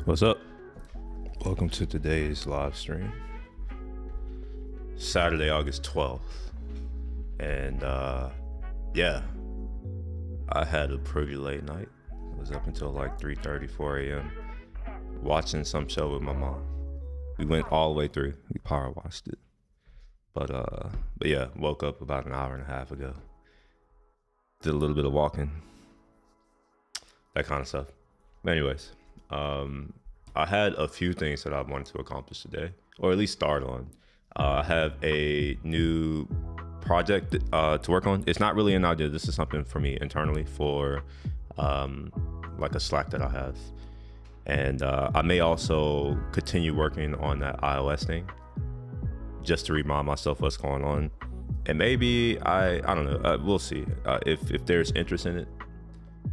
What's up? Welcome to today's live stream. Saturday, August 12th. And yeah, I had a pretty late night. I was up until like 3:30, 4 a.m. watching some show with my mom. We went all the way through. We power watched it. But yeah, woke up about an hour and a half ago. Did a little bit of walking. That kind of stuff. But anyways, I had a few things that I wanted to accomplish today, or at least start on. I have a new project to work on. It's not really an idea. This is something for me internally for like a Slack that I have. And I may also continue working on that iOS thing just to remind myself what's going on. And maybe I don't know. We'll see if there's interest in it.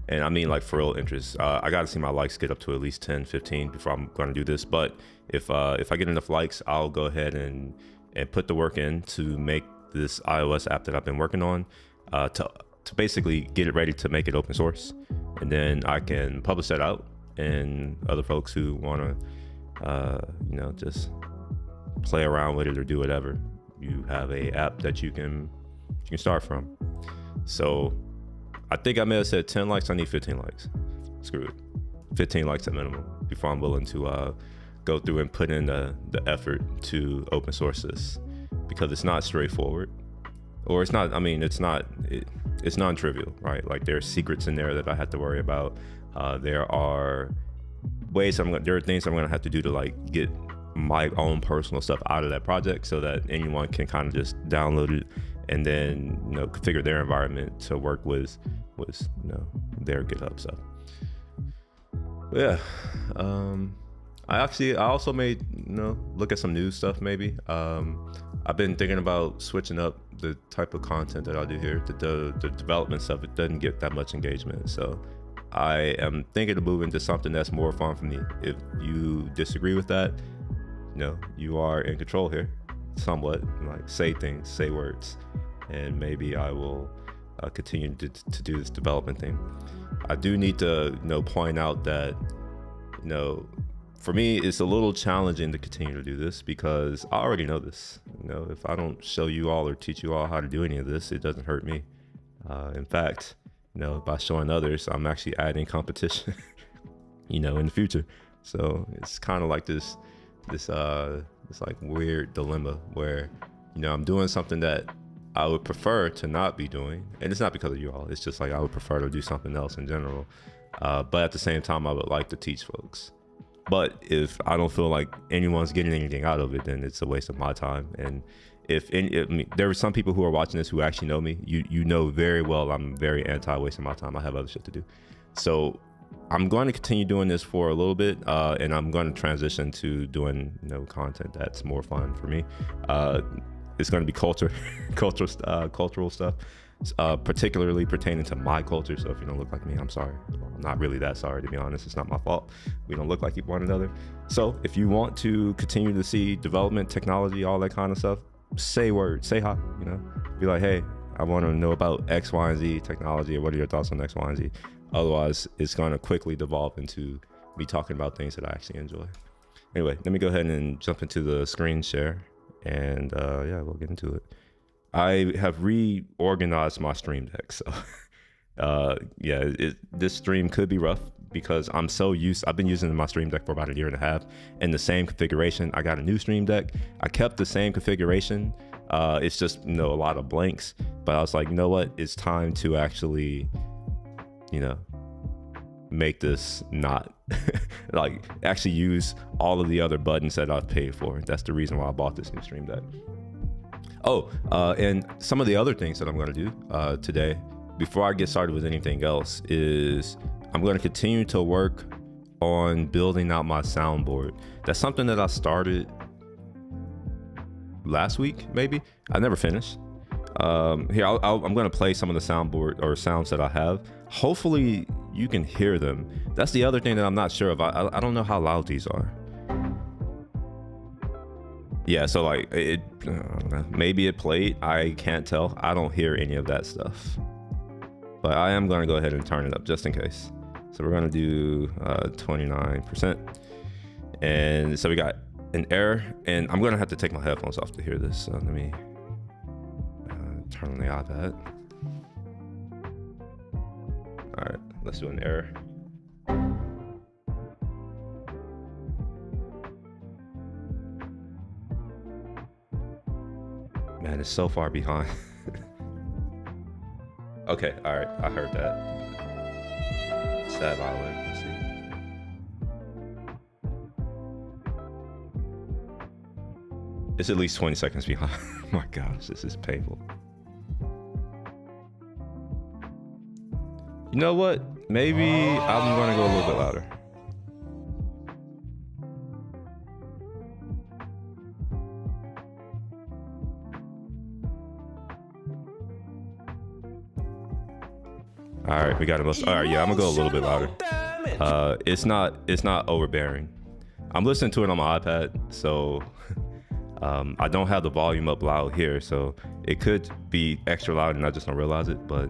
And I mean like for real interest. I got to see my likes get up to at least 10, 15 before I'm going to do this. But if I get enough likes, I'll go ahead and put the work in to make this iOS app that I've been working on to basically get it ready to make it open source. And then I can publish that out, and other folks who want to, just play around with it or do whatever, you have a app that you can start from. So I think I may have said 10 likes. I need 15 likes. Screw it. 15 likes at minimum before I'm willing to go through and put in the effort to open source this, because it's not straightforward, or it's not. I mean, it's non-trivial, right? Like there are secrets in there that I have to worry about. There are things I'm gonna have to do to like get my own personal stuff out of that project so that anyone can kind of just download it and then configure their environment to work with their GitHub stuff. But yeah, I also may look at some new stuff maybe. I've been thinking about switching up the type of content that I do here. The development stuff, it doesn't get that much engagement, so I am thinking of moving to something that's more fun for me. If you disagree with that, you are in control here somewhat. Like say things, say words, and maybe I will continue to do this development thing. I do need to point out that for me it's a little challenging to continue to do this, because I already know this. If I don't show you all or teach you all how to do any of this, it doesn't hurt me. In fact, by showing others, I'm actually adding competition in the future. So it's kind of like this like weird dilemma where I'm doing something that I would prefer to not be doing, and it's not because of you all, it's just like I would prefer to do something else in general, but at the same time I would like to teach folks. But if I don't feel like anyone's getting anything out of it, then it's a waste of my time. And there are some people who are watching this who actually know me. You know very well I'm very anti wasting my time. I have other shit to do. So I'm going to continue doing this for a little bit, and I'm going to transition to doing content that's more fun for me. It's going to be cultural stuff, particularly pertaining to my culture. So if you don't look like me, I'm sorry. Well, I'm not really that sorry, to be honest. It's not my fault. We don't look like one another. So if you want to continue to see development, technology, all that kind of stuff, say words, say hi. Be like, hey, I want to know about X, Y, and Z technology, or what are your thoughts on X, Y, and Z? Otherwise, it's going to quickly devolve into me talking about things that I actually enjoy. Anyway, let me go ahead and jump into the screen share, and yeah, we'll get into it. I have reorganized my stream deck, so yeah, this stream could be rough because I've been using my stream deck for about 1.5 years in the same configuration. I got a new stream deck. I kept the same configuration. It's just a lot of blanks, but I was like, you know what? It's time to actually make this not like actually use all of the other buttons that I've paid for. That's the reason why I bought this new stream deck. And some of the other things that I'm going to do today, before I get started with anything else, is I'm going to continue to work on building out my soundboard. That's something that I started last week, maybe. I never finished. Here, I'm going to play some of the soundboard or sounds that I have. Hopefully you can hear them. That's the other thing that I'm not sure of. I don't know how loud these are. Yeah, so like I don't know, maybe it played. I can't tell. I don't hear any of that stuff. But I am going to go ahead and turn it up just in case. So we're going to do 29%. And so we got an error, and I'm gonna have to take my headphones off to hear this. So let me turn on the iPad. All right, let's do an error. Man, it's so far behind. Okay, all right, I heard that. Sad violin, let's see. It's at least 20 seconds behind. Oh my gosh, this is painful. You know what? Maybe I'm gonna go a little bit louder. All right, we got it. All right, yeah, I'm gonna go a little bit louder. It's not overbearing. I'm listening to it on my iPad, so I don't have the volume up loud here, so it could be extra loud and I just don't realize it. But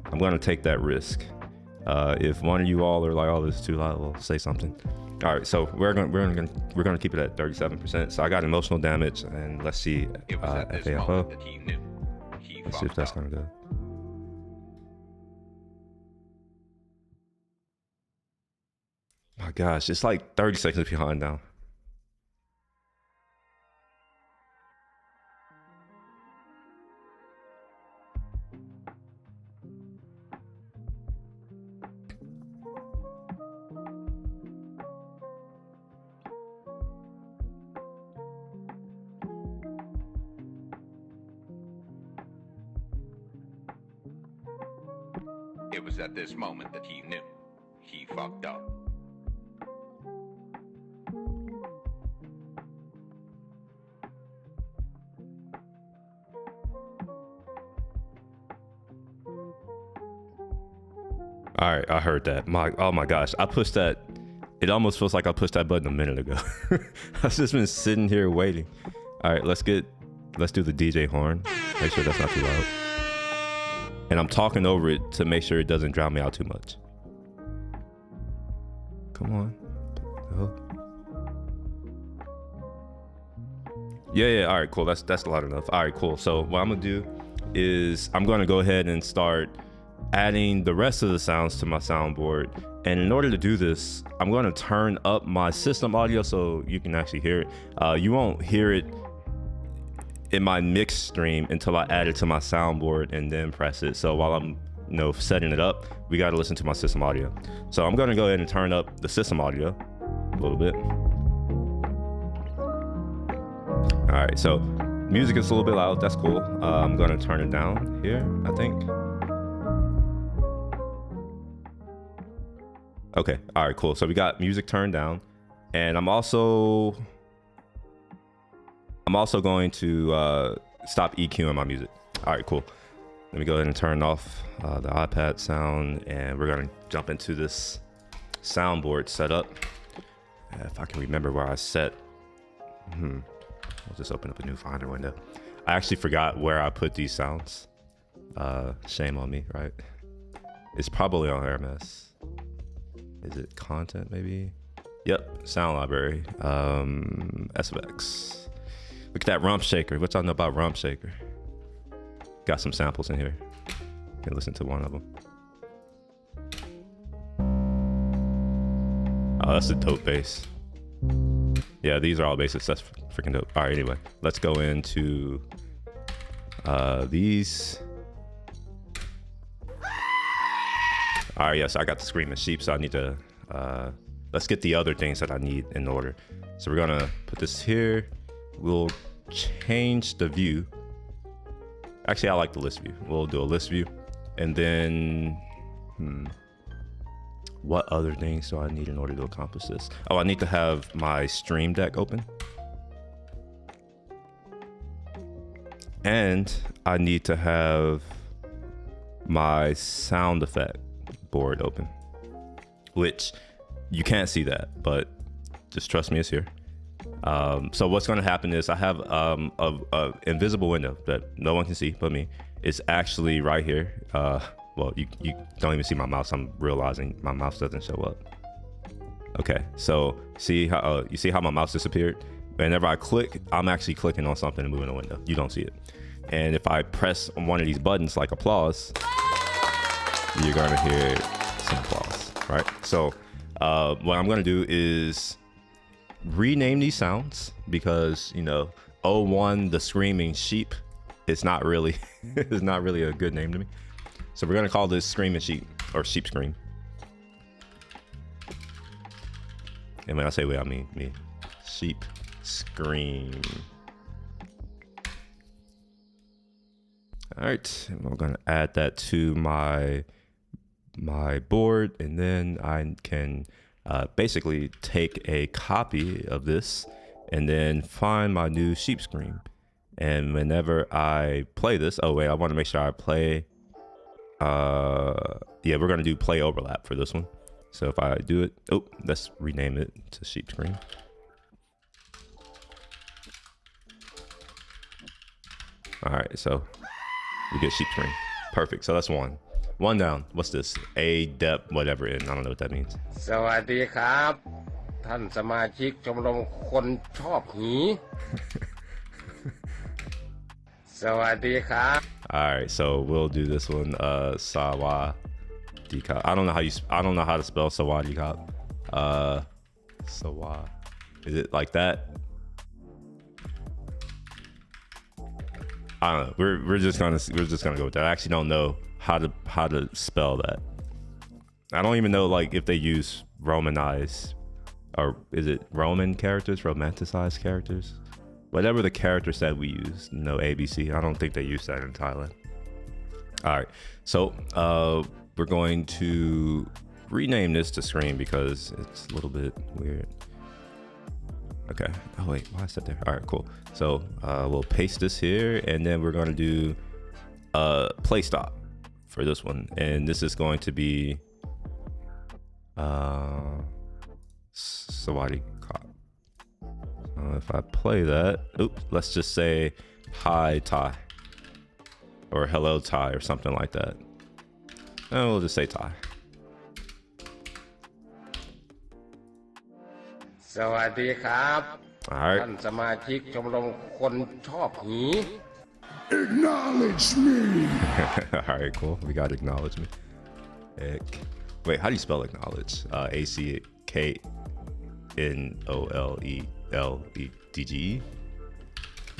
I'm gonna take that risk. If one of you all are like, "Oh, this is too loud," well, say something. All right, so we're gonna keep it at 37%. So I got emotional damage, and let's see FAFO. Let's see if that's gonna go. My gosh, it's like 30 seconds behind now. It was at this moment that he knew he fucked up. All right, I heard that. Oh my gosh, I pushed that. It almost feels like I pushed that button a minute ago. I've just been sitting here waiting. All right, let's do the DJ horn. Make sure that's not too loud. And I'm talking over it to make sure it doesn't drown me out too much. Come on. Oh. Yeah. All right, cool. That's loud enough. All right, cool. So what I'm gonna do is I'm gonna go ahead and start adding the rest of the sounds to my soundboard. And in order to do this, I'm going to turn up my system audio so you can actually hear it. You won't hear it in my mix stream until I add it to my soundboard and then press it. So while I'm setting it up, we got to listen to my system audio. So I'm going to go ahead and turn up the system audio a little bit. All right, so music is a little bit loud. That's cool. I'm going to turn it down here, I think. Okay, all right, cool. So we got music turned down, and I'm also going to stop EQing my music. All right, cool. Let me go ahead and turn off the iPad sound, and we're gonna jump into this soundboard setup. If I can remember where I set, I'll just open up a new Finder window. I actually forgot where I put these sounds. Shame on me, right? It's probably on RMS. Is it content maybe? Yep, sound library. SFX. Look at that rump shaker. What y'all know about rump shaker? Got some samples in here. You can listen to one of them. Oh, that's a dope bass. Yeah, these are all basses. That's freaking dope. All right, anyway, let's go into these. All right, yes, I got the Screaming Sheep, so I need to, let's get the other things that I need in order. So we're gonna put this here. We'll change the view. Actually, I like the list view. We'll do a list view. And then, what other things do I need in order to accomplish this? Oh, I need to have my Stream Deck open. And I need to have my sound effect board open, which you can't see that, but just trust me, it's here. So what's going to happen is I have a invisible window that no one can see but me. It's actually right here. Well, you don't even see my mouse. I'm realizing my mouse doesn't show up. Okay, so see how you see how my mouse disappeared? Whenever I click, I'm actually clicking on something and moving the window. You don't see it. And if I press on one of these buttons like applause, you're gonna hear some applause, right? So what I'm gonna do is rename these sounds because, you know, 01 the screaming sheep, it's not really it's not really a good name to me. So we're gonna call this screaming sheep or sheep scream. And when I say we, I mean me. Sheep scream. All right, and we're gonna add that to my board, and then I can basically take a copy of this and then find my new sheep scream. And whenever I play this, oh wait, I want to make sure I play. Yeah, we're gonna do play overlap for this one. So if I do it, oh, let's rename it to sheep scream. All right, so we get sheep scream. Perfect. So that's one down. What's this? A depth whatever in. I don't know what that means. สวัสดีครับท่านสมาชิกชมรมคนชอบหนีสวัสดีครับ All right, so we'll do this one. Sawadee-kop. I don't know how to spell Sawadee-kop. Sawa. Is it like that? I don't know. We're just gonna go with that. I actually don't know how to spell that. I don't even know like if they use Romanized or is it Roman characters, romanticized characters, whatever the character set we use. No ABC. I don't think they use that in Thailand. All right, so we're going to rename this to Scream because it's a little bit weird. Okay. Oh wait, why is that there? All right, cool. So we'll paste this here, and then we're going to do play stop for this one, and this is going to be Sawadee-kop. If I play that, oops, let's just say hi Thai or hello Thai or something like that. And we'll just say Thai. สวัสดีครับ All right. ท่านสมาชิกชมรมคนชอบหนี Acknowledge me. All right, cool. We got acknowledge me. Wait, how do you spell acknowledge? ACKNOLELEDGE?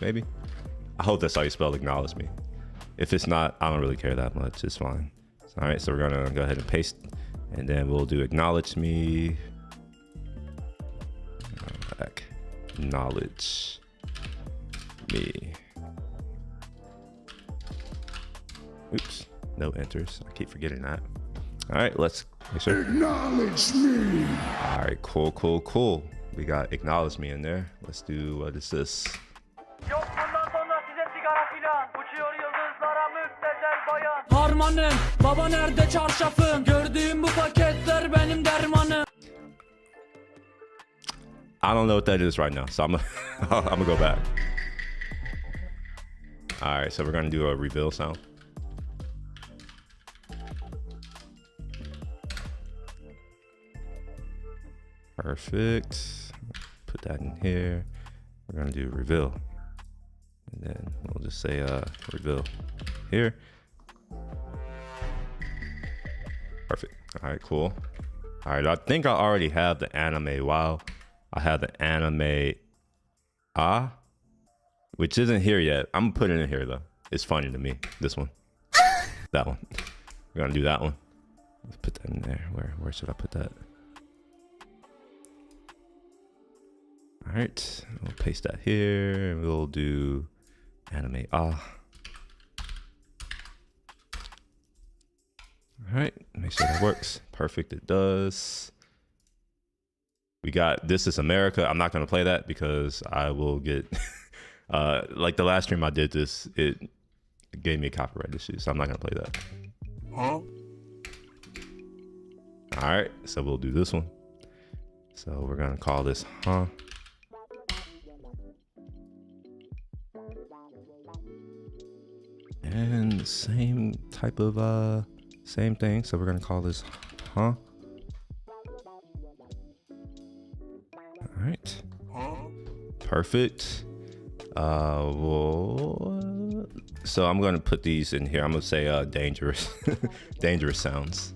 Maybe? I hope that's how you spell acknowledge me. If it's not, I don't really care that much. It's fine. All right, so we're gonna go ahead and paste, and then we'll do acknowledge me. Acknowledge me. Oops, no enters. I keep forgetting that. All right, let's make sure. Acknowledge me. All right, cool. We got acknowledge me in there. Let's do, what is this? Yok bundan sonra size sigara filan. Uçuyor yıldızlara müptezel bayan. Harmanım, baba nerede çarşafın? Gördüğüm bu paketler benim dermanım. I don't know what that is right now, so I'm gonna go back. All right, so we're gonna do a reveal sound. Perfect. Put that in here. We're gonna do reveal, and then we'll just say reveal here. Perfect. All right, cool. All right, I think I already have the anime. Wow. I have the anime which isn't here yet. I'm putting it in here though. It's funny to me. This one. That one. We're gonna do that one. Let's put that in there. Where should I put that? All right. We'll paste that here. And we'll do anime All right. Make sure that works. Perfect. It does. We got This Is America. I'm not going to play that because I will get, like the last stream I did this, it gave me a copyright issue, so I'm not going to play that. Huh? All right, so we'll do this one. So we're going to call this, And same type of, same thing. So we're going to call this, Perfect. So I'm gonna put these in here. I'm gonna say dangerous, dangerous sounds.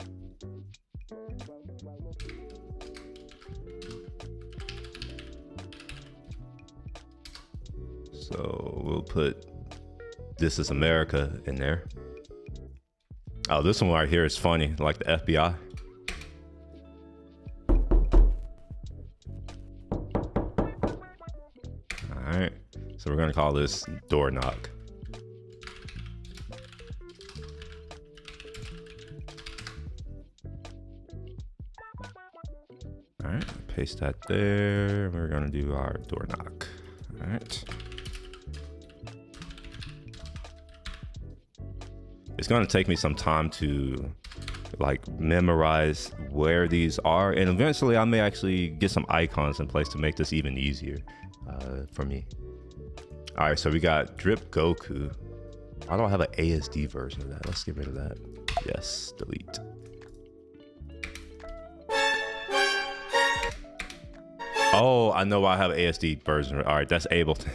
So we'll put "This Is America" in there. Oh, this one right here is funny, like the FBI. All right, so we're gonna call this "Door Knock." All right, paste that there. We're gonna do our door knock. All right. It's gonna take me some time to like memorize where these are, and eventually I may actually get some icons in place to make this even easier for me. All right, so we got Drip Goku. I don't have an ASD version of that. Let's get rid of that. Yes, delete. Oh, I know why I have an ASD version. All right, that's Ableton.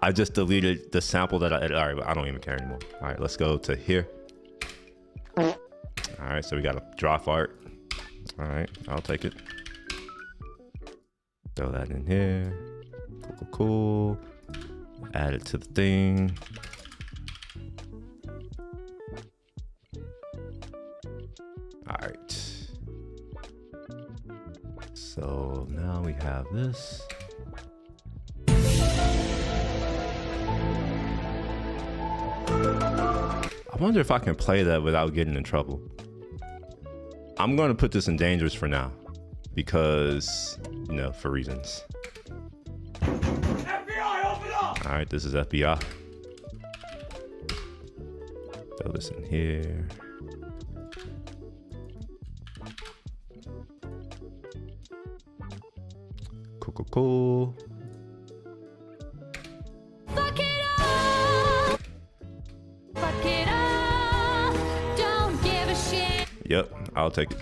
I just deleted the sample that all right, I don't even care anymore. All right, let's go to here. All right, so we got a drop art. All right, I'll take it. Throw that in here. Cool. Add it to the thing. All right. So now we have this. I wonder if I can play that without getting in trouble. I'm going to put this in dangerous for now because, you know, for reasons. FBI, open up! All right, this is FBI. Throw this in here. Cool. Fuck it up! Fuck it up! Don't give a shit! Yep, I'll take it.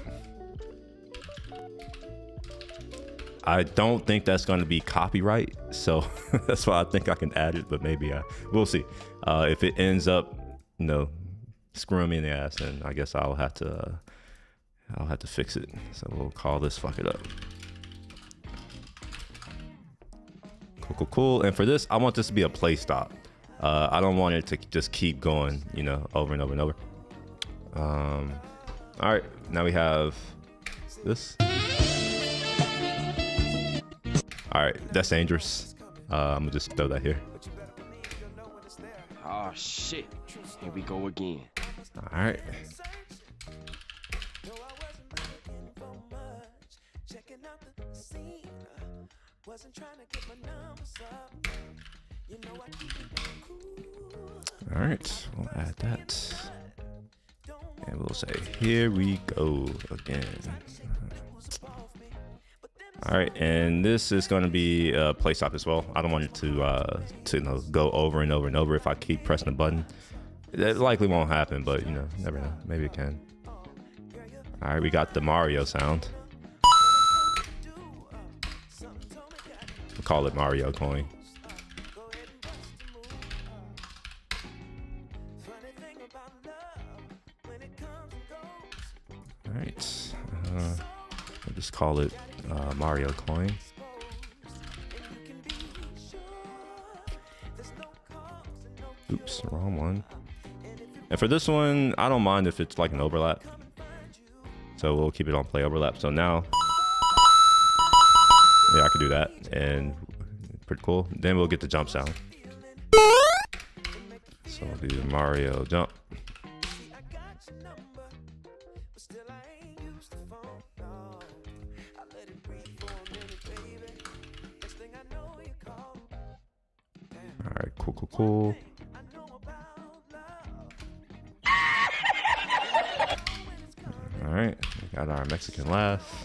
I don't think that's going to be copyright, so that's why I think I can add it, but maybe we'll see. If it ends up, you know, screwing me in the ass, then I guess I'll have to fix it. So we'll call this "Fuck It Up." Cool. And for this, I want this to be a play stop. I don't want it to just keep going, you know, over and over and over. All right, now we have this. All right, that's dangerous. I'm gonna just throw that here. Oh shit, here we go again. All right. All right, we'll add that. And we'll say, here we go again. All right, and this is going to be a play stop as well. I don't want it to you know, go over and over and over if I keep pressing the button. It likely won't happen, but you know, never know. Maybe it can. All right, we got the Mario sound. We'll call it Mario coin. All right, I'll just call it Mario coin. Oops, wrong one. And for this one, I don't mind if it's like an overlap. So we'll keep it on play overlap. So now, yeah, I can do that, and pretty cool. Then we'll get the jump sound. So I'll do Mario jump. All right, cool. All right, we got our Mexican laugh.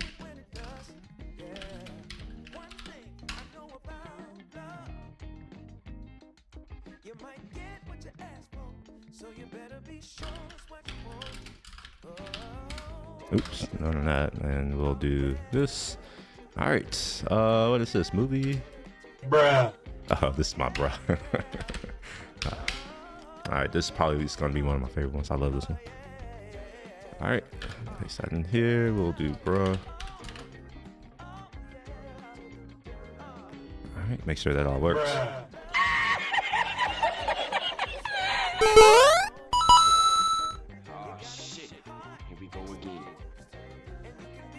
Oops, none of that, and we'll do this. All right, what is this movie? Bruh. Oh, this is my bruh. All right, this is probably just gonna be one of my favorite ones. I love this one. All right, place that in here. We'll do bruh. All right, make sure that all works. Bruh. Oh shit. Here we go again.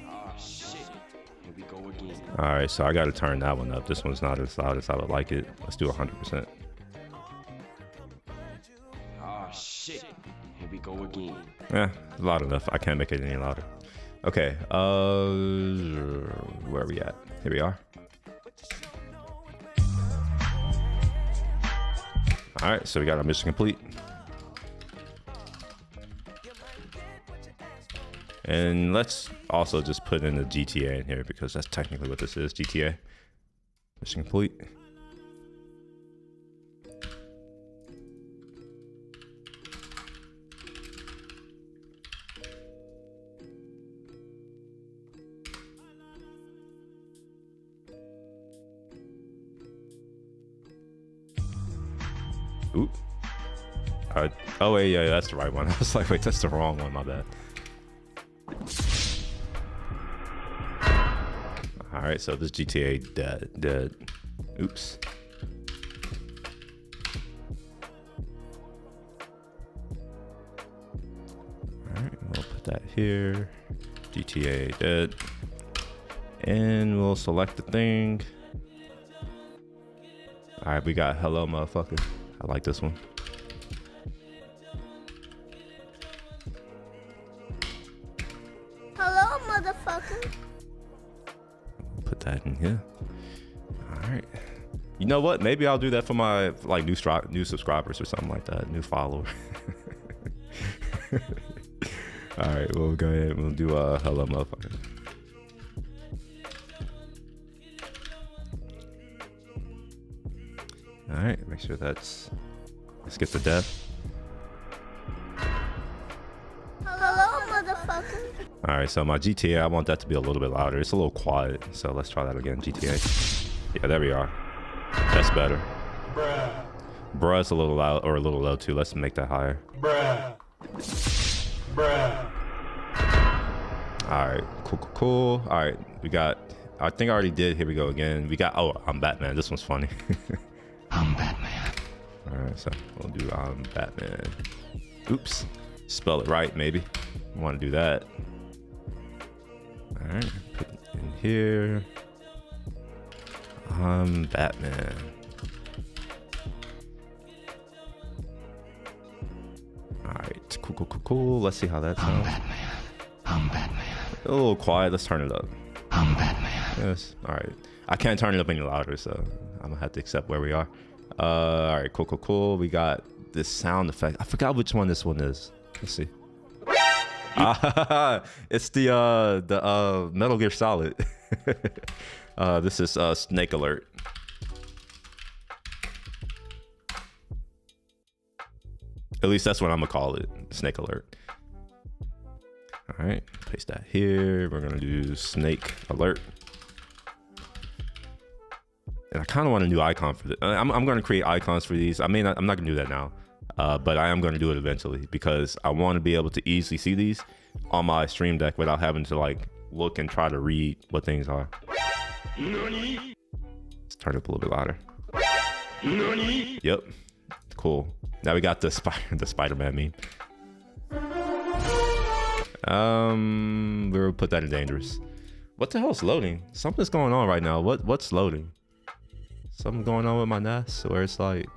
Oh shit. Here we go again. All right, so I got to turn that one up. This one's not as loud as I would like it. Let's do 100%. Oh shit. Here we go again. Yeah, loud enough. I can't make it any louder. Okay, where are we at? Here we are. All right, so we got our mission complete. And let's also just put in the GTA in here because that's technically what this is, GTA. Mission complete. Oop. Oh wait, yeah, that's the right one. I was like, wait, that's the wrong one, my bad. All right, so this GTA dead. Oops. All right, we'll put that here. GTA dead. And we'll select the thing. All right, we got hello, motherfucker. I like this one. Hello, motherfucker. Put that in here. All right. You know what? Maybe I'll do that for my like new subscribers or something like that. New follower. All right, we'll go ahead and we'll do hello, motherfucker. All right, make sure let's get the death. Hello, motherfucker. All right, so my GTA, I want that to be a little bit louder. It's a little quiet, so let's try that again. GTA. Yeah, there we are. That's better. Bruh. Bruh's a little loud or a little low too. Let's make that higher. Bruh. Bruh. All right, cool. All right, we got. I think I already did. Here we go again. We got. Oh, I'm Batman. This one's funny. I'm Batman. All right, so we'll do I'm Batman. Oops, spell it right maybe. Want to do that. All right, put it in here. I'm Batman. All right, cool. Let's see how that sounds. I'm Batman. A little quiet. Let's turn it up. I'm Batman. Yes. All right. I can't turn it up any louder, so I'm gonna have to accept where we are. All right. Cool. We got this sound effect. I forgot which one this one is. Let's see. It's the Metal Gear Solid. This is Snake Alert. At least that's what I'm gonna call it. Snake Alert. All right, paste that here. We're gonna do Snake Alert. And I kind of want a new icon for this. I'm gonna create icons for these. I'm not gonna do that now, but I am gonna do it eventually because I want to be able to easily see these on my stream deck without having to like look and try to read what things are. Let's turn it up a little bit louder. Yep, cool. Now we got the Spider-Man meme. We'll put that in dangerous. What the hell's loading? Something's going on right now. What's loading? Something going on with my NAS where it's like.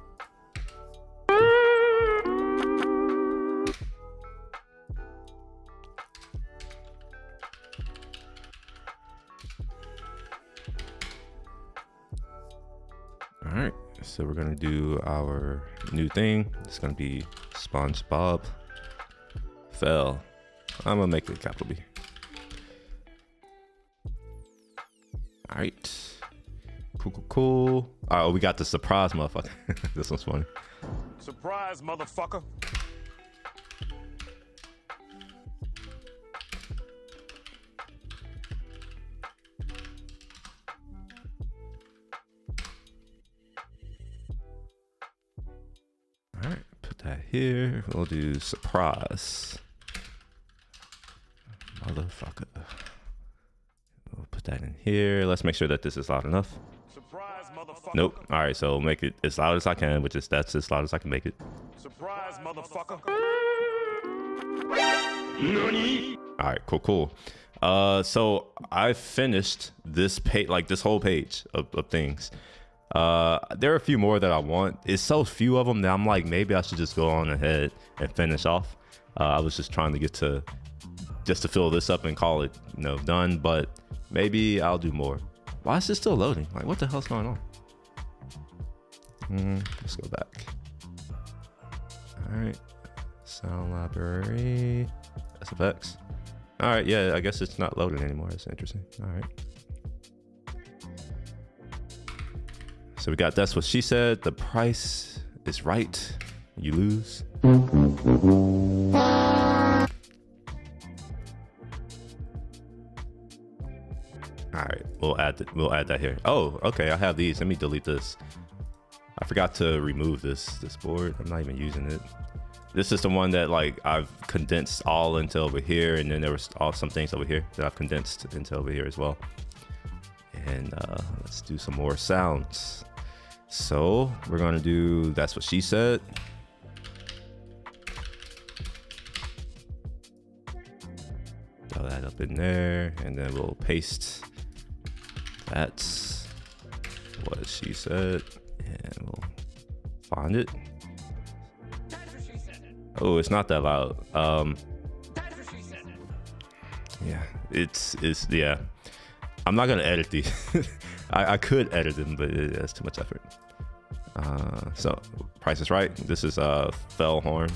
All right, so we're gonna do our new thing. It's gonna be SpongeBob fell. I'm gonna make it capital B. All right. Cool. Oh, we got the surprise, motherfucker. This one's funny. Surprise, motherfucker. that here. We'll do surprise. Motherfucker. We'll put that in here. Let's make sure that this is loud enough. Surprise, motherfucker. Nope. All right, so make it as loud as I can, which is that's as loud as I can make it. Surprise, motherfucker. All right, cool. So I finished this page, like this whole page of things. There are a few more that I want. It's so few of them that I'm like, maybe I should just go on ahead and finish off. I was just trying to get to just to fill this up and call it, you know, done. But maybe I'll do more. Why is this still loading? Like, what the hell's going on? Let's go back. All right, sound library, SFX. All right, yeah, I guess it's not loading anymore. That's interesting. All right. So we got That's What She Said. The price is right. You lose. All right, we'll add that here. Oh, okay, I have these. Let me delete this. I forgot to remove this board. I'm not even using it. This is the one that like I've condensed all into over here, and then there was some things over here that I've condensed into over here as well. And let's do some more sounds. So we're gonna do That's What She Said. Throw that up in there, and then we'll paste That's What She Said, and we'll find it. Oh, it's not that loud. Yeah, it's yeah. I'm not gonna edit these. I could edit them, but that's too much effort. So Price is Right. This is fell horn.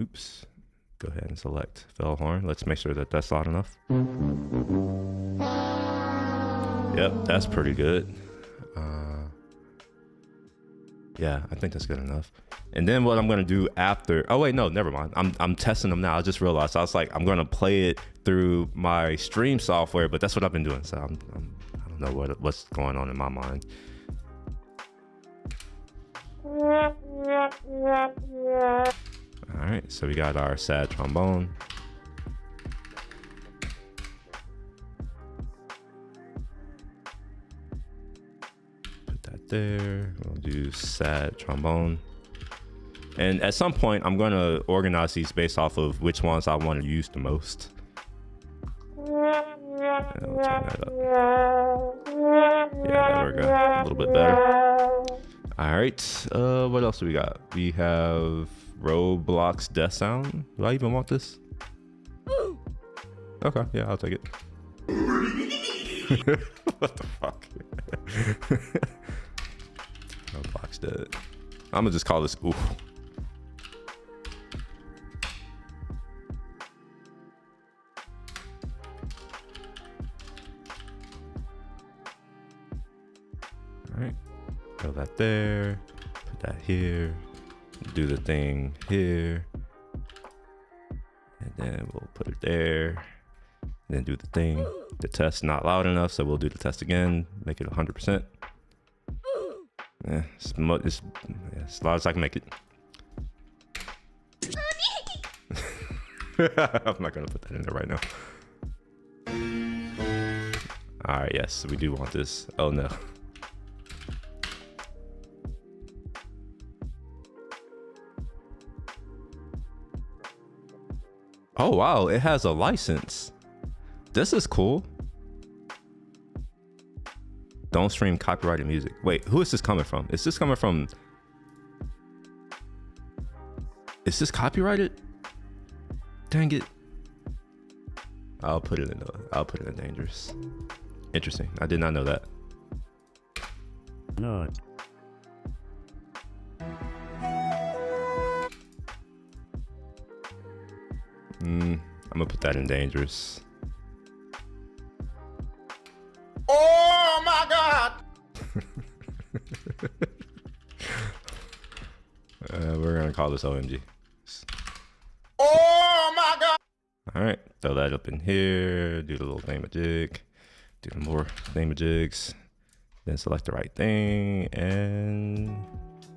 Oops. Go ahead and select fell horn. Let's make sure that that's loud enough. Yep, that's pretty good. Yeah, I think that's good enough. And then what I'm gonna do after, oh wait, no, never mind. I'm testing them now. I just realized. I was like, I'm gonna play it through my stream software, but that's what I've been doing. So I don't know what's going on in my mind. All right, so we got our sad trombone. Put that there. We'll do sad trombone. And at some point, I'm going to organize these based off of which ones I want to use the most. And we'll turn that up. Yeah, there we go. A little bit better. All right, what else do we got? We have Roblox death sound. Do I even want this? Okay, yeah, I'll take it. What the fuck? Roblox dead. I'm gonna just call this oof. All right, throw that there. Put that here. Do the thing here, and then we'll put it there, and then do the thing. The test not loud enough, so we'll do the test again, make it 100%. Yeah, it's as loud as I can make it. I'm not gonna put that in there right now. All right, yes, we do want this. Oh no. Oh wow, it has a license. This is cool. Don't stream copyrighted music. Wait, who is this coming from? Is this coming from? Is this copyrighted? Dang it. I'll put it in dangerous. Interesting. I did not know that. No. I'm gonna put that in dangerous. Oh my God! We're gonna call this OMG. Oh my God! All right, throw that up in here. Do the little thingamajig. Do the more thingamajigs. Then select the right thing and.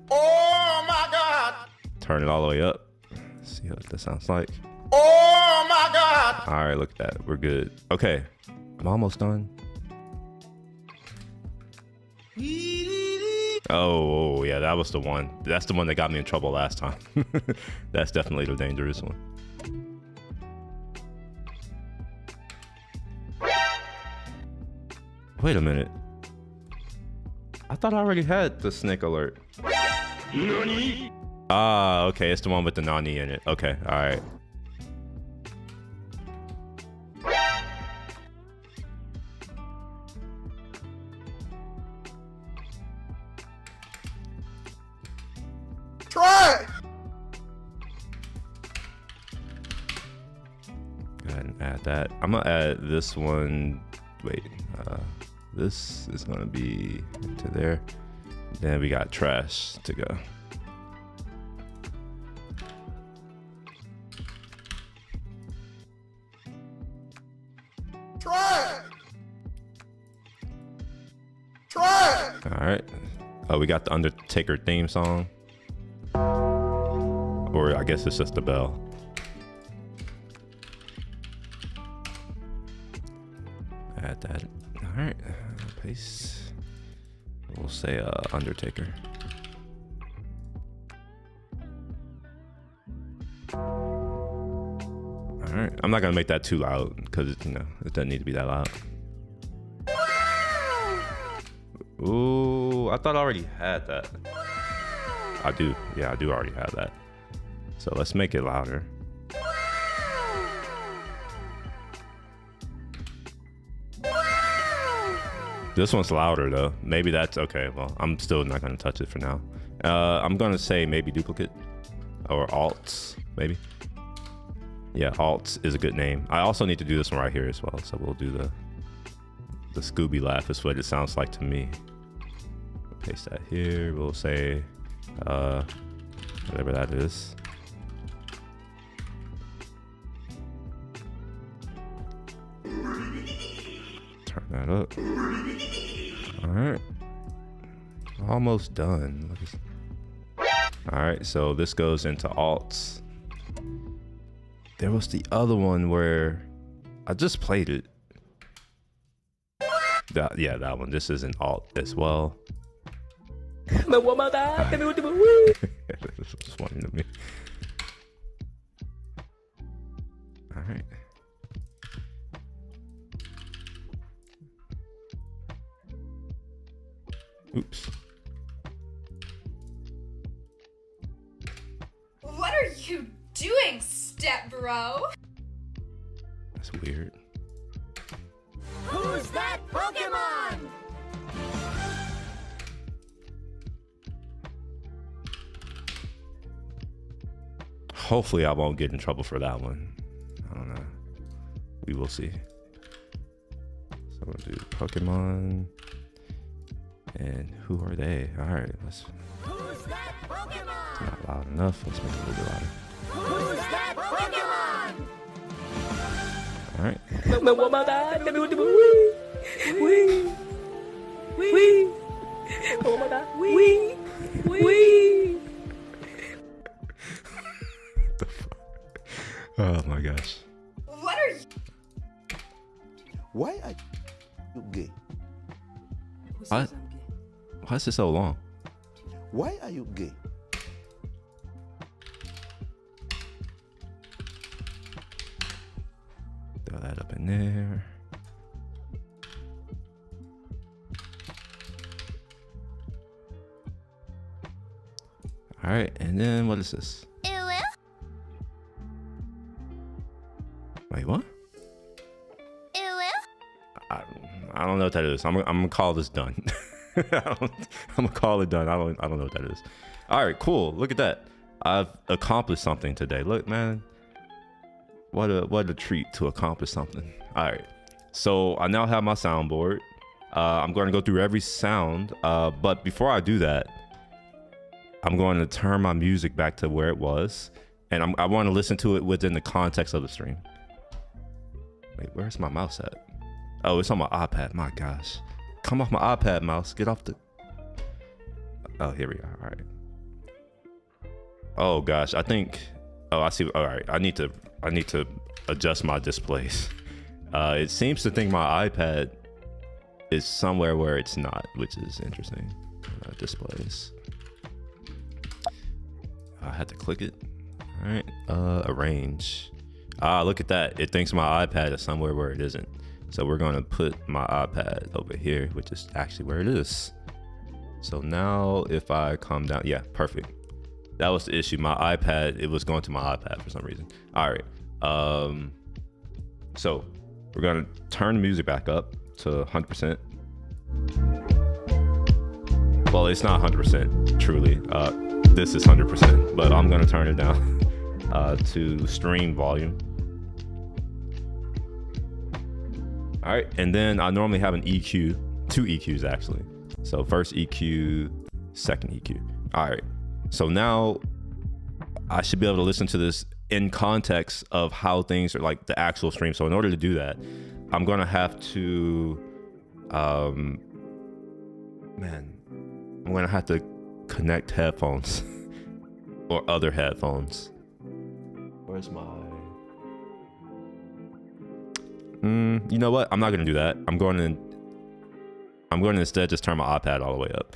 Oh my God! Turn it all the way up. See what that sounds like. Oh my God! All right, look at that. We're good. Okay, I'm almost done. Oh, yeah, that was the one. That's the one that got me in trouble last time. That's definitely the dangerous one. Wait a minute. I thought I already had the snake alert. Nani? Ah, okay, it's the one with the Nani in it. Okay, all right. Try it! Go ahead and add that. I'm gonna add this one. Wait, this is gonna be to there. Then we got trash to go. Try it! Try it! All right. Oh, we got the Undertaker theme song. Or I guess it's just the bell. Add that. All right. Paste. We'll say Undertaker. All right. I'm not gonna make that too loud because it doesn't need to be that loud. Ooh, I thought I already had that. I do. Yeah, I do already have that. So let's make it louder. This one's louder though. Maybe that's okay. Well, I'm still not gonna touch it for now. I'm gonna say maybe duplicate or alts, maybe. Yeah, alts is a good name. I also need to do this one right here as well. So we'll do the Scooby laugh is what it sounds like to me. Paste that here. We'll say whatever that is. Turn that up. All right, almost done. All right, so this goes into alts. There was the other one where I just played it. Yeah, that one. This is an alt as well. This was funny to me. All right. Oops. What are you doing, step bro? That's weird. Who's that Pokemon? Hopefully I won't get in trouble for that one. I don't know. We will see. So I'm gonna do Pokemon. And who are they? All right, let's. Who's that Pokemon? It's not loud enough. Let's make it a little bit louder. Who's that Pokemon? All right. The fuck? Oh my gosh. What are you? Why are you gay? What? Why is it so long? Why are you gay? Throw that up in there. All right, and then what is this? Wait, what? I don't know what that is. I'm gonna call this done. I'm gonna call it done. I don't know what that is. All right, cool. Look at that. I've accomplished something today. Look, man. What a treat to accomplish something. All right. So I now have my soundboard. I'm going to go through every sound. But before I do that, I'm going to turn my music back to where it was, and I want to listen to it within the context of the stream. Wait, where's my mouse at? Oh, it's on my iPad. My gosh. Come off my iPad, mouse. Get off the... Oh, here we are. All right. Oh gosh, I think... Oh, I see. All right, I need to adjust my displays. It seems to think my iPad is somewhere where it's not, which is interesting. Displays. I had to click it. All right. Arrange. Ah, look at that. It thinks my iPad is somewhere where it isn't. So we're going to put my iPad over here, which is actually where it is. So now if I come down, yeah, perfect. That was the issue. My iPad, it was going to my iPad for some reason. All right. So we're going to turn the music back up to 100%. Well, it's not 100% truly. This is 100%, but I'm going to turn it down to stream volume. All right, and then I normally have an EQ, 2 EQs actually. So first EQ, second EQ. All right, so now I should be able to listen to this in context of how things are, like the actual stream. So in order to do that, I'm gonna have to, I'm gonna have to connect headphones or other headphones. Where's my... you know what? I'm not gonna do that. I'm going to instead just turn my iPad all the way up.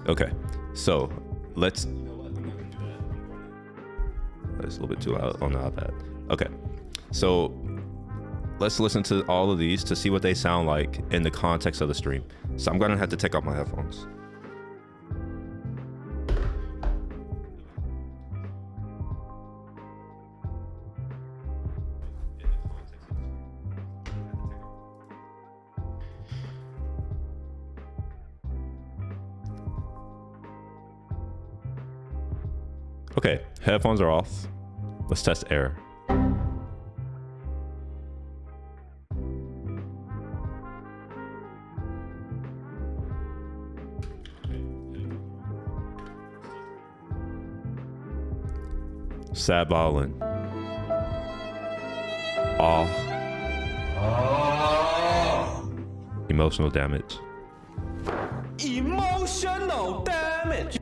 Okay, so let's... It's a little bit too loud on the iPad. Okay, so let's listen to all of these to see what they sound like in the context of the stream. So I'm gonna have to take off my headphones. Okay, headphones are off. Let's test air. Sad violin. Emotional damage. Emotional damage.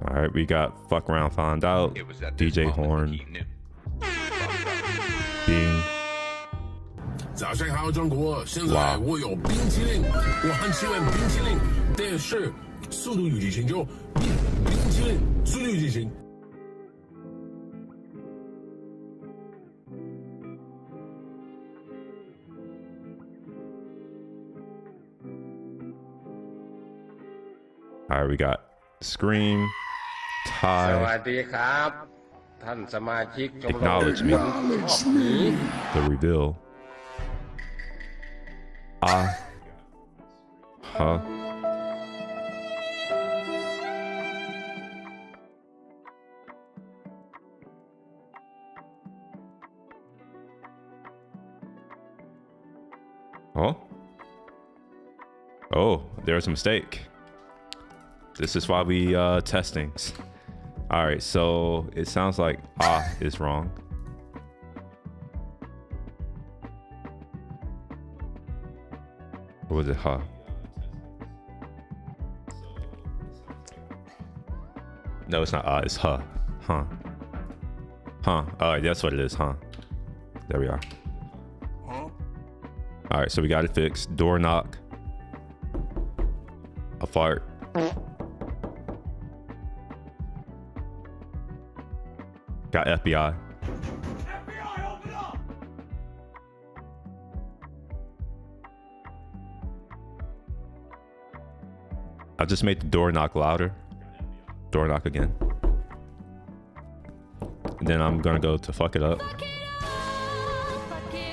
All right, we got fuck around, find out. It was at this DJ moment that horn. he knew. Bing. 早上好，中国！现在我有冰淇淋，我很喜欢冰淇淋，但是速度与激情就冰淇淋，速度与激情。All right, we got Scream, ส Tie, วัสดีครับ ท่านสมาชิกชมรม Acknowledge ค me. นชอบหนี The Reveal. Huh? Oh? Oh, there's a mistake. This is why we testing. All right, so it sounds like is wrong. Or was it huh? No, it's not it's huh. Huh. Huh. All right, that's what it is, huh? There we are. All right, so we got it fixed. Door knock. A fart. Got FBI. FBI, open up. I just made the door knock louder. Door knock again. And then I'm gonna go to fuck it up. Fuck it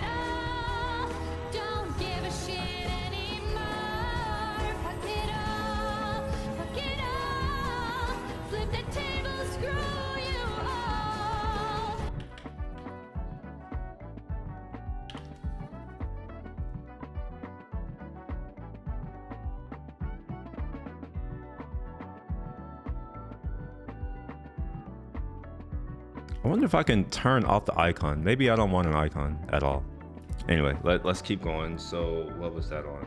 up, don't give a shit anymore. Fuck it up, flip the table, screw you all. I wonder if I can turn off the icon. Maybe I don't want an icon at all. Anyway, let's keep going. So what was that on?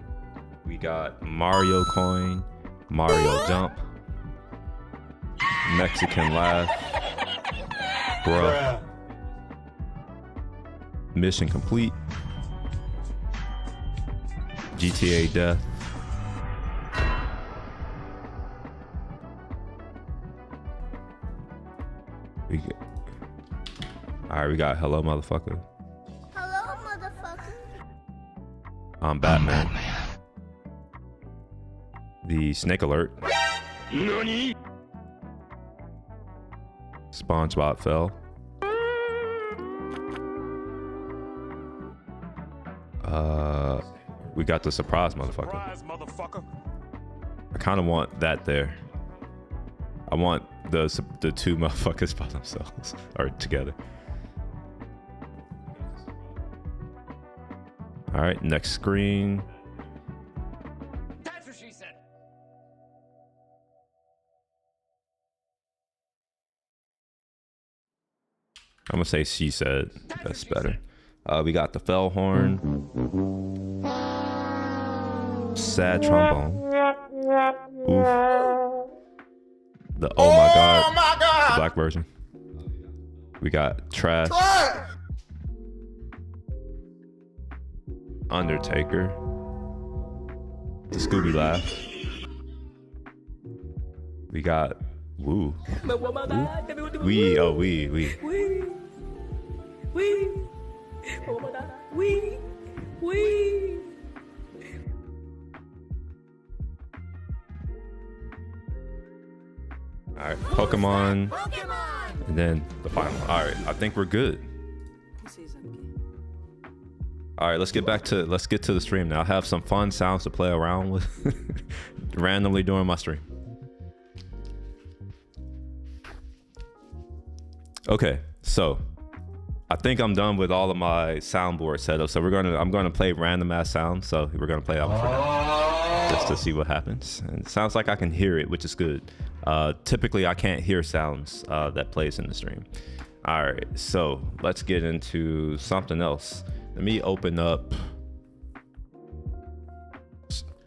We got Mario coin, Mario jump, Mexican laugh, bruh, mission complete, GTA death, alright, we got hello motherfucker. Hello, motherfucker. I'm Batman. The snake alert. Nani? SpongeBob fell. We got the surprise motherfucker. I kind of want that there. I want the two motherfuckers by themselves or together. All right, next screen. That's what she said. I'm gonna say she said. That's better. We got the fell horn, sad trombone, oof, the oh my god, the black version. We got trash, Undertaker, the Scooby laugh. We got woo, we oh we. All right, Pokemon, and then the final one. All right, I think we're good. All right, let's get to the stream now. I have some fun sounds to play around with randomly during my stream. Okay, so I think I'm done with all of my soundboard setup. So I'm gonna play random ass sounds. So we're gonna play that one for now, just to see what happens. And it sounds like I can hear it, which is good. Typically I can't hear sounds that plays in the stream. All right, so let's get into something else. Let me open up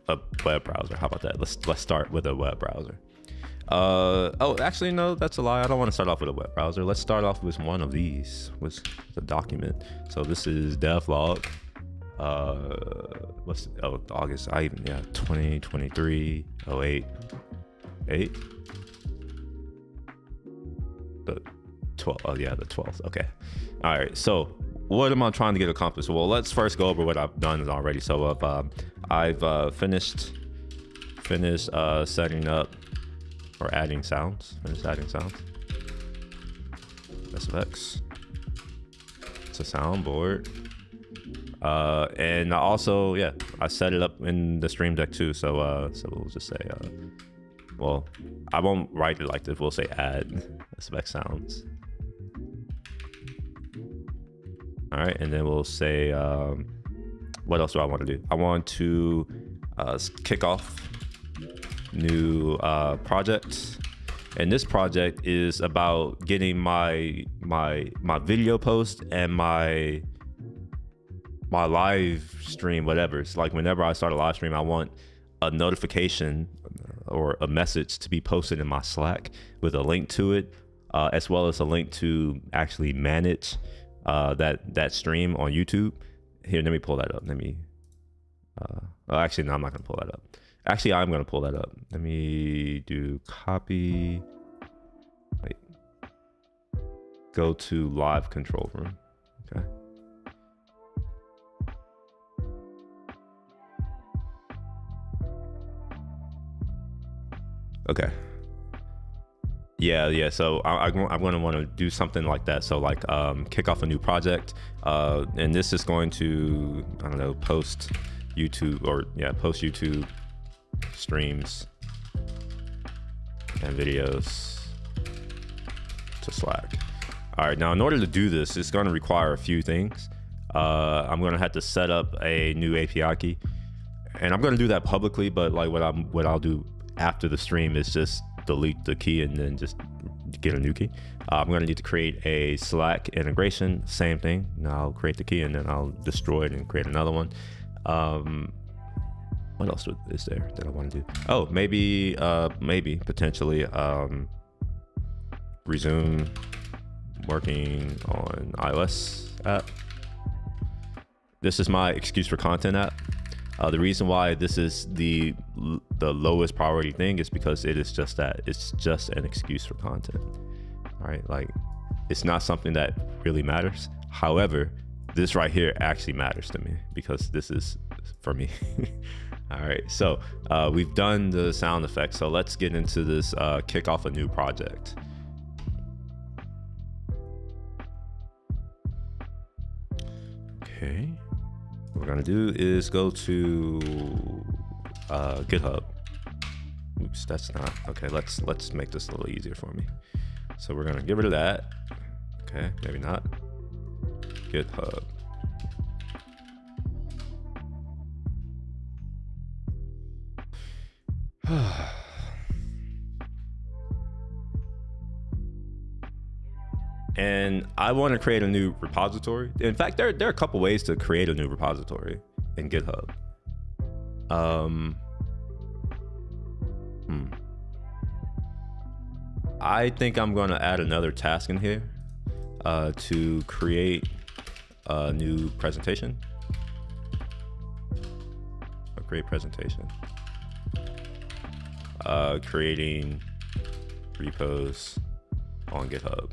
a web browser. How about that? Let's start with a web browser. Oh, actually, no, that's a lie. I don't want to start off with a web browser. Let's start off with one of these, with the document. So this is Devlog. August, 2023, 08, 8. The 12th, oh yeah, the 12th, okay. All right, so what am I trying to get accomplished? Well, let's first go over what I've done already. So I've finished setting up or adding sounds. Finished adding sounds. SFX. It's a soundboard. And I also, yeah, I set it up in the Stream Deck too. So we'll just say, well, I won't write it like this. We'll say add SFX sounds. All right, and then we'll say, what else do I want to do? I want to kick off new project, and this project is about getting my video post and my live stream, whatever. It's like whenever I start a live stream, I want a notification or a message to be posted in my Slack with a link to it, as well as a link to actually manage that stream on YouTube. Here, let me pull that up. Let me actually, no, I'm not gonna pull that up. Actually, I'm gonna pull that up. Let me do copy. Wait. Go to live control room. Okay. Okay. Yeah. So I'm gonna want to do something like that. So like kick off a new project, and this is going to, I don't know, post YouTube streams and videos to Slack. All right, now in order to do this, it's going to require a few things. I'm going to have to set up a new API key, and I'm going to do that publicly, but like what I'll do after the stream is just delete the key and then just get a new key. I'm going to need to create a Slack integration, same thing. Now I'll create the key and then I'll destroy it and create another one. What else is there that I want to do? Oh, maybe potentially resume working on iOS app. This is my excuse for content app. The reason why this is the lowest priority thing is because it is just that. It's just an excuse for content. All right, like it's not something that really matters. However, this right here actually matters to me because this is for me. All right, so we've done the sound effects. So let's get into this kick off a new project. Okay. What we're gonna do is go to GitHub. Oops, that's not okay. Let's make this a little easier for me. So we're gonna get rid of that. Okay, maybe not. GitHub. And I want to create a new repository. In fact, there are a couple ways to create a new repository in GitHub. I think I'm going to add another task in here to create a new presentation. Create presentation. Creating repos on GitHub.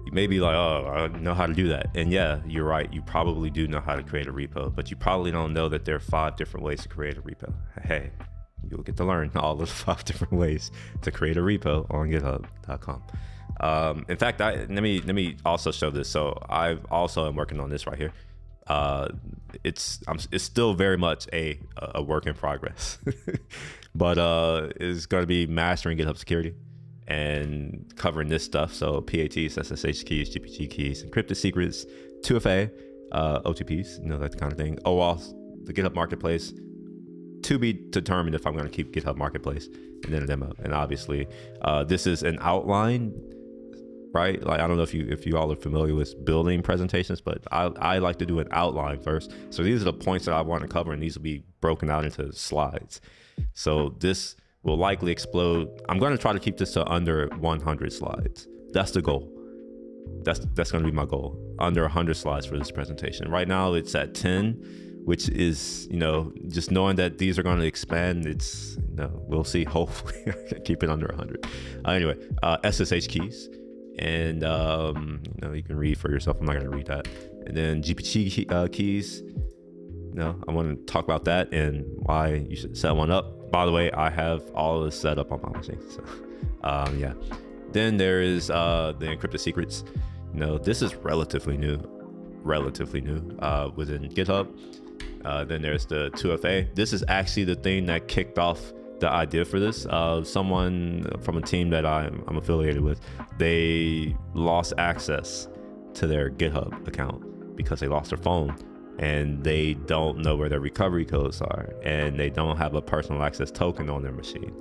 You may be like, oh, I know how to do that. And yeah, you're right. You probably do know how to create a repo, but you probably don't know that there are 5 different ways to create a repo. Hey, you'll get to learn all those 5 different ways to create a repo on github.com. In fact, let me also show this. So I also am working on this right here. It's still very much a work in progress, but it's going to be mastering GitHub security and covering this stuff. So PATs, SSH keys, GPT keys, encrypted secrets, 2FA, OTPs, that kind of thing. OAuth, the GitHub Marketplace, to be determined if I'm going to keep GitHub Marketplace, and then a demo. And obviously, this is an outline, right? Like, I don't know if you all are familiar with building presentations, but I like to do an outline first. So these are the points that I want to cover, and these will be broken out into slides. So this will likely explode. I'm going to try to keep this to under 100 slides. That's the goal. That's going to be my goal. Under 100 slides for this presentation. Right now it's at 10, which is, just knowing that these are going to expand, it's, we'll see. Hopefully I can keep it under 100. Anyway, SSH keys. And, you can read for yourself. I'm not going to read that. And then GPT keys. I want to talk about that and why you should set one up. By the way, I have all of this set up on my machine. So, yeah. Then there is the encrypted secrets. This is relatively new within GitHub. Then there's the 2FA. This is actually the thing that kicked off the idea for this. Someone from a team that I'm affiliated with, they lost access to their GitHub account because they lost their phone. And they don't know where their recovery codes are, and they don't have a personal access token on their machine.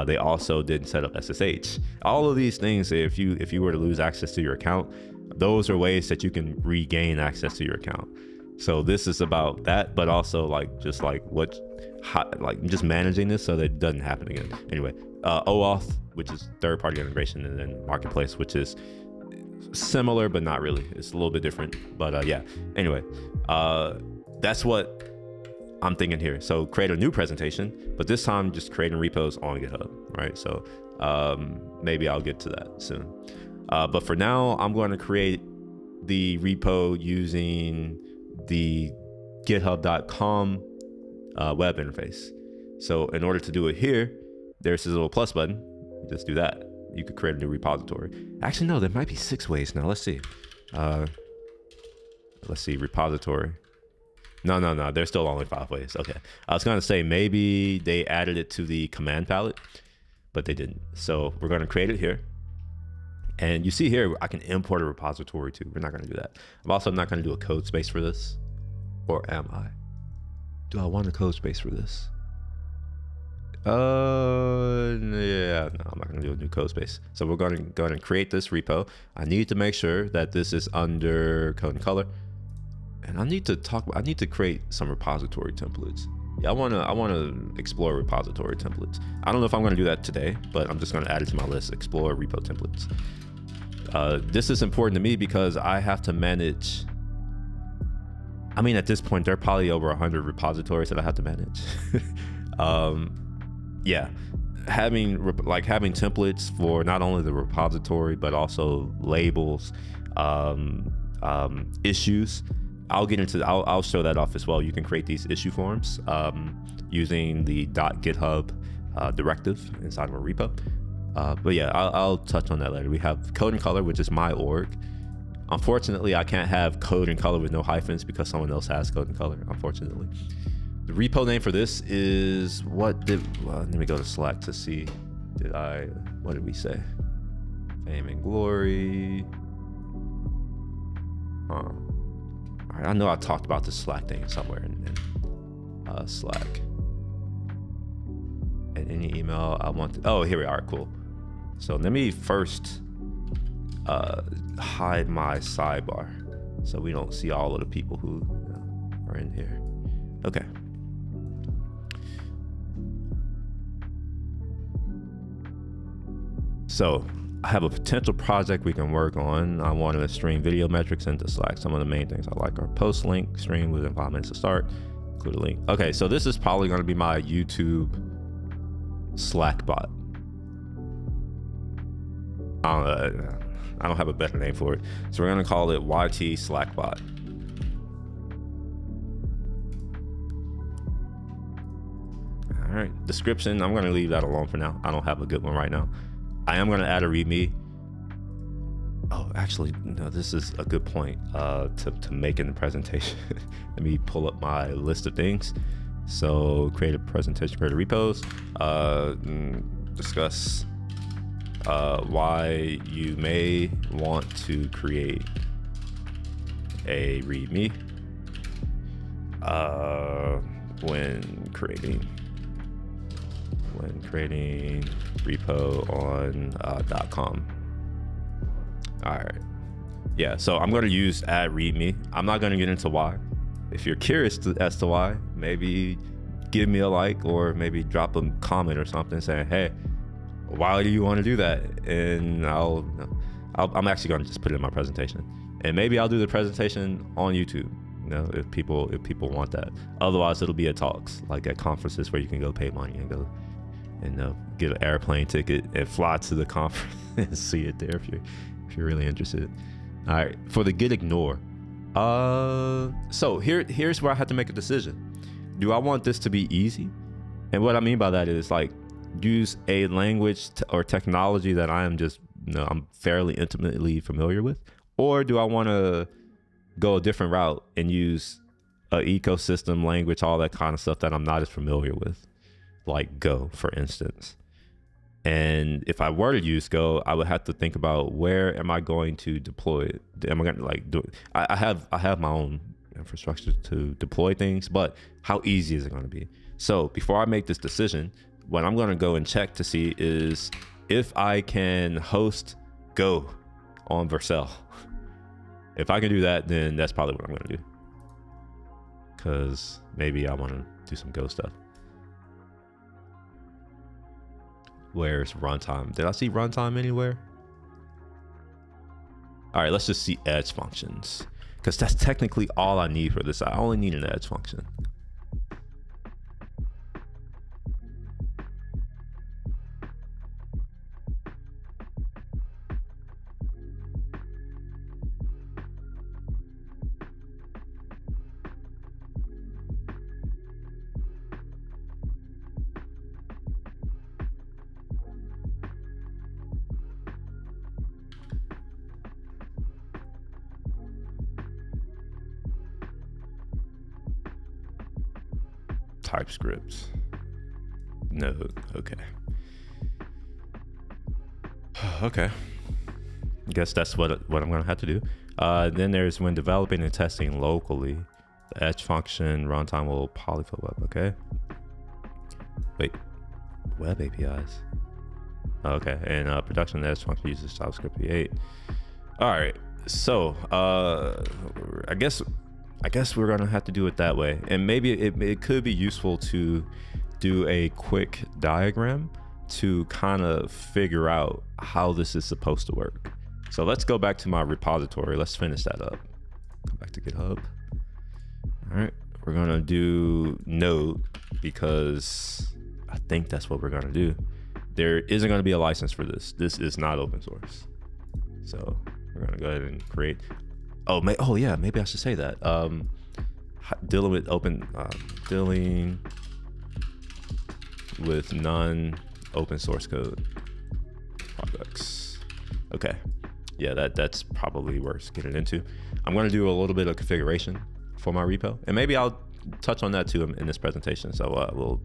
They also didn't set up SSH. All of these things, if you were to lose access to your account, those are ways that you can regain access to your account. So this is about that, but also just managing this so that it doesn't happen again. Anyway, OAuth, which is third-party integration, and then Marketplace, which is similar but not really. It's a little bit different, but yeah. Anyway, that's what I'm thinking here. So create a new presentation, but this time just creating repos on GitHub, right? So maybe I'll get to that soon. But for now, I'm going to create the repo using the github.com web interface. So in order to do it here, there's this little plus button. Just do that. You could create a new repository. Actually, no, there might be 6 ways now. Let's see. Let's see, repository. No, there's still only 5 ways. Okay. I was going to say maybe they added it to the command palette, but they didn't. So we're going to create it here. And you see here, I can import a repository too. We're not going to do that. I'm also not going to do a code space for this. Or am I? Do I want a code space for this? Yeah, no, I'm not gonna do a new code space. So we're going to go ahead and create this repo. I need to make sure that this is under code and color. And I need to create some repository templates. Yeah, I wanna explore repository templates. I don't know if I'm gonna do that today, but I'm just gonna add it to my list, explore repo templates. This is important to me because I have to manage. I mean, at this point, there are probably over 100 repositories that I have to manage. Yeah, having templates for not only the repository, but also labels, issues. I'll show that off as well. You can create these issue forms using the .github directive inside of a repo. But yeah, I'll touch on that later. We have code and color, which is my org. Unfortunately, I can't have code and color with no hyphens because someone else has code and color, unfortunately. The repo name for this is let me go to Slack to see. What did we say? Fame and glory. All right, I know I talked about the Slack thing somewhere in Slack. And any email I want to, oh, here we are, cool. So let me first hide my sidebar so we don't see all of the people who are in here. Okay. So I have a potential project we can work on. I want to stream video metrics into Slack. Some of the main things I like are post link, stream within 5 minutes to start, include a link. Okay, so this is probably going to be my YouTube Slack bot. I don't have a better name for it. So we're going to call it YT Slack bot. All right, description, I'm going to leave that alone for now. I don't have a good one right now. I am going to add a README. Oh, actually, no, this is a good point to make in the presentation. Let me pull up my list of things. So create a presentation, create a repos, discuss why you may want to create a README when creating repo on .com. All right. Yeah, so I'm going to use add README. I'm not going to get into why. If you're curious as to why, maybe give me a like or maybe drop a comment or something saying, hey, why do you want to do that? And I'm actually going to just put it in my presentation. And maybe I'll do the presentation on YouTube, you know, if people want that. Otherwise, it'll be at talks, like at conferences where you can go pay money and go and get an airplane ticket and fly to the conference and see it there if you're really interested. All right, for the git ignore. So here's where I have to make a decision. Do I want this to be easy? And what I mean by that is like use a language or technology that I'm fairly intimately familiar with, or do I want to go a different route and use an ecosystem language, all that kind of stuff that I'm not as familiar with, like Go, for instance. And if I were to use Go, I would have to think about where am I going to deploy it? Am I going to like do it? I have my own infrastructure to deploy things, but how easy is it going to be? So before I make this decision, what I'm going to go and check to see is if I can host Go on Vercel. If I can do that, then that's probably what I'm going to do, because maybe I want to do some Go stuff. Where's runtime? Did I see runtime anywhere? All right, let's just see edge functions, because that's technically all I need for this. I only need an edge function. TypeScript node. Okay. Okay. Guess that's what I'm gonna have to do. Then there's when developing and testing locally, the edge function runtime will polyfill up. Okay. Wait. web APIs. Okay, and production as function uses JavaScript v8. All right, so I guess we're gonna have to do it that way, and maybe it could be useful to do a quick diagram to kind of figure out how this is supposed to work. So let's go back to my repository. Let's finish that up. Come back to GitHub. All right, we're gonna do node because I think that's what we're gonna do. There isn't gonna be a license for this. This is not open source. So we're gonna go ahead and create. Oh yeah, maybe I should say that. Dealing with dealing with non-open source code projects. Okay, yeah, that's probably worth getting into. I'm gonna do a little bit of configuration for my repo, and maybe I'll touch on that too in this presentation. So we'll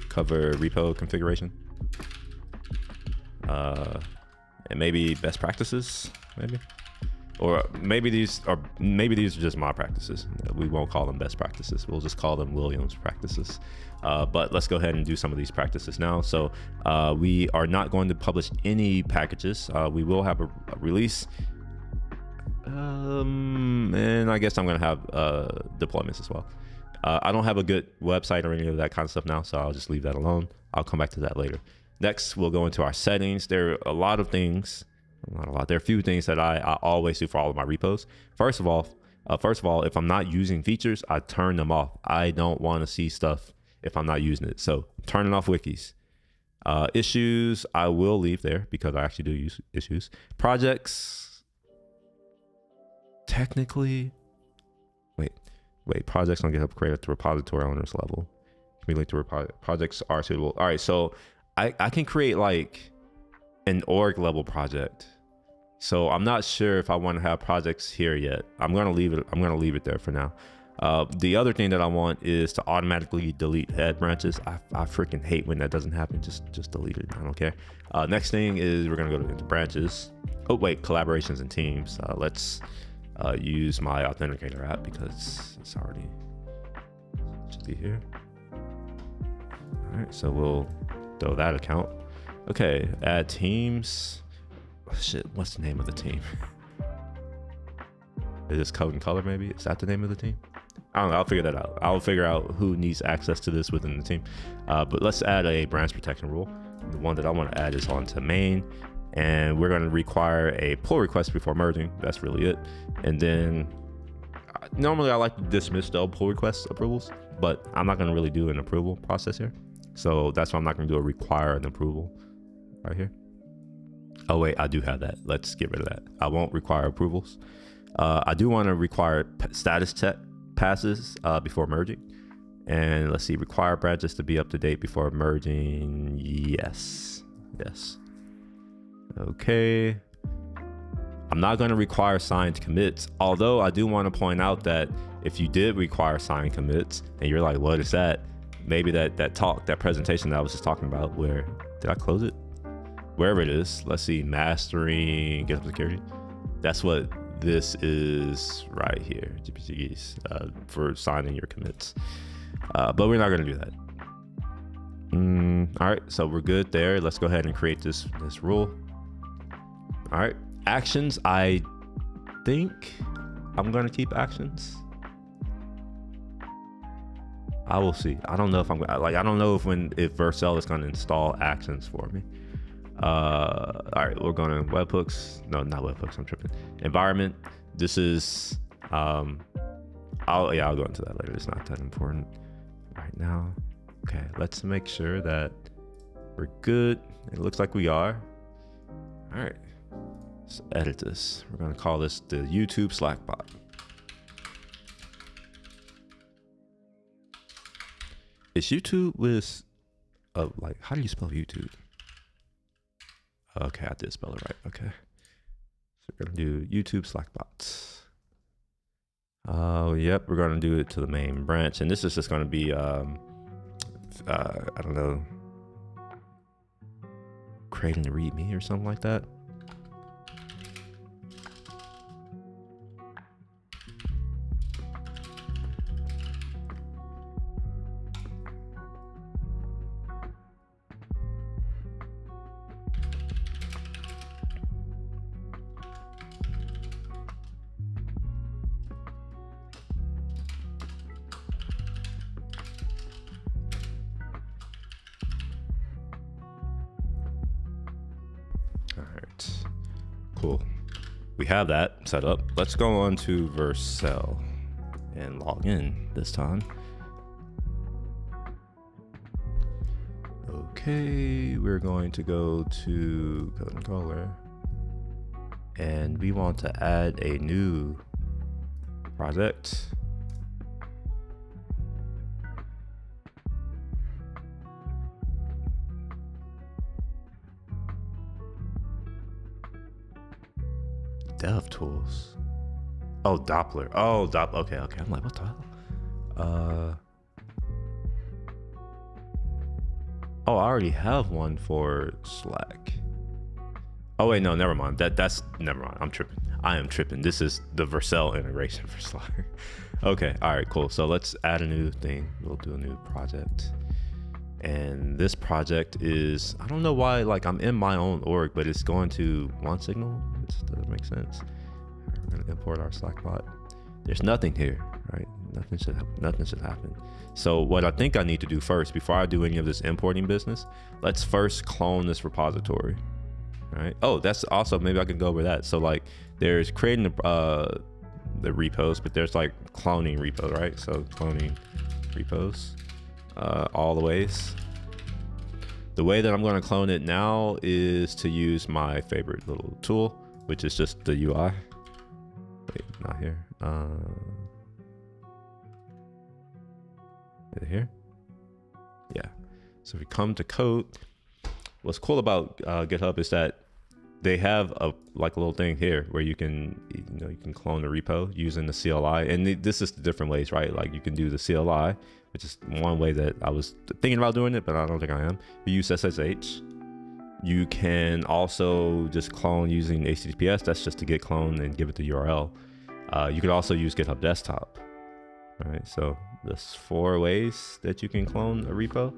cover repo configuration, and maybe best practices, or maybe these are just my practices. We won't call them best practices. We'll just call them Williams practices. But let's go ahead and do some of these practices now. So we are not going to publish any packages. We will have a release. And I guess I'm going to have deployments as well. I don't have a good website or any of that kind of stuff now, so I'll just leave that alone. I'll come back to that later. Next, we'll go into our settings. There are a lot of things. Not a lot. There are a few things that I always do for all of my repos. First of all, if I'm not using features, I turn them off. I don't want to see stuff if I'm not using it. So turning off wikis. Issues, I will leave there because I actually do use issues. Projects, technically, wait, projects on GitHub created at the repository owners level. Can be linked to projects are suitable. All right, so I can create like an org level project. So I'm not sure if I want to have projects here yet. I'm gonna leave it there for now. The other thing that I want is to automatically delete head branches. I freaking hate when that doesn't happen. Just delete it. I don't care. Next thing is we're gonna go into branches. Oh wait, collaborations and teams. Let's use my authenticator app because it's already should be here. All right, so we'll throw that account. Okay, add teams. Oh, shit, what's the name of the team? Is this code and color maybe? Is that the name of the team? I don't know, I'll figure that out. I'll figure out who needs access to this within the team. But let's add a branch protection rule. The one that I want to add is onto main, and we're going to require a pull request before merging. That's really it. And then normally I like to dismiss the pull request approvals, but I'm not going to really do an approval process here. So that's why I'm not going to do a require an approval right here. Oh wait, I do have that. Let's get rid of that. I won't require approvals. I do want to require status check passes before merging. And let's see, require branches to be up to date before merging. Yes. Okay. I'm not going to require signed commits, although I do want to point out that if you did require signed commits and you're like, what is that? Maybe that presentation that I was just talking about, where did I close it? Wherever it is, let's see, mastering GitHub security. That's what this is right here, GPGs, for signing your commits. But we're not going to do that. All right, so we're good there. Let's go ahead and create this rule. All right, actions. I think I'm going to keep actions. I will see. I don't know if I don't know if Vercel is going to install actions for me. All right, we're going to webhooks. No, not webhooks. I'm tripping. Environment. This is I'll go into that later. It's not that important right now. Okay, let's make sure that we're good. It looks like we are. All right, let's edit this. We're going to call this the YouTube Slack bot. Is YouTube with like, how do you spell YouTube? Okay, I did spell it right. Okay, so we're gonna do YouTube Slack bots. Yep, we're gonna do it to the main branch, and this is just gonna be I don't know, creating a README or something like that. right, cool. We have that set up. Let's go on to Vercel and log in this time. Okay, we're going to go to code and color, and we want to add a new project. Dev tools. Oh, Doppler. Oh, okay. I'm like, what the hell? Oh, I already have one for Slack. Oh wait, no, never mind. Never mind. I'm tripping. I am tripping. This is the Vercel integration for Slack. Okay, all right, cool. So let's add a new thing. We'll do a new project. And this project is, I don't know why, like I'm in my own org, but it's going to one signal, which doesn't make sense. We're gonna import our Slack bot. There's nothing here, right? Nothing should happen. So what I think I need to do first, before I do any of this importing business, let's first clone this repository, right? Oh, that's also, maybe I could go over that. So like there's creating the repos, but there's like cloning repo, right? So cloning repos, all the ways. The way that I'm going to clone it now is to use my favorite little tool, which is just the UI. Wait, not here. Is it here? Yeah. So if we come to code, what's cool about GitHub is that they have a little thing here where you can clone the repo using the CLI, and this is the different ways, right? Like you can do the CLI, which is one way that I was thinking about doing it, but I don't think I am. You use SSH. You can also just clone using HTTPS. That's just to get cloned and give it the URL. You could also use GitHub Desktop. All right, so there's 4 ways that you can clone a repo.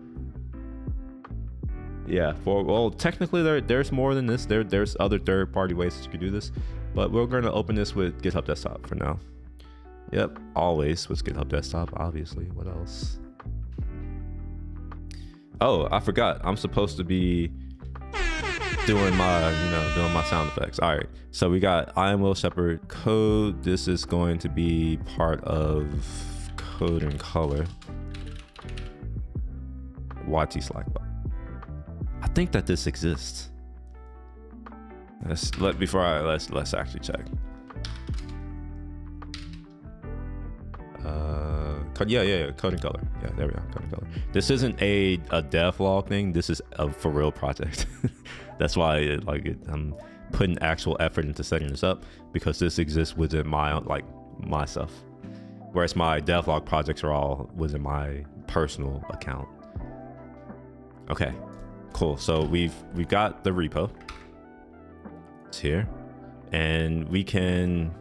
Yeah, well, technically there's more than this. There's other third-party ways that you could do this, but we're going to open this with GitHub Desktop for now. Yep, always with GitHub Desktop, obviously. What else? Oh, I forgot. I'm supposed to be doing my sound effects. All right, so we got I am Will Shepherd code. This is going to be part of code and color. YT Slack bot. I think that this exists. Let's actually check. Yeah, code and color. Yeah, there we go, code and color. This isn't a devlog thing. This is a for real project. That's why I'm putting actual effort into setting this up, because this exists within my stuff. Whereas my devlog projects are all within my personal account. Okay, cool. So we've got the repo. It's here, and we can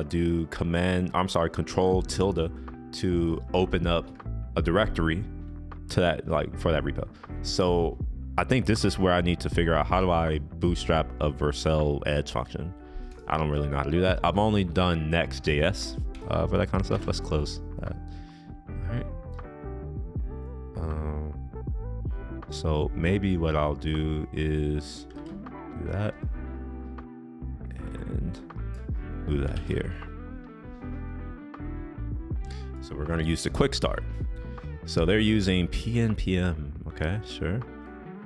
do control tilde to open up a directory to that, for that repo. So I think this is where I need to figure out, how do I bootstrap a Vercel edge function? I don't really know how to do that. I've only done Next.js for that kind of stuff. Let's close that. All right. So maybe what I'll do is do that and do that here. So we're going to use the quick start. So they're using PNPM. Okay, sure.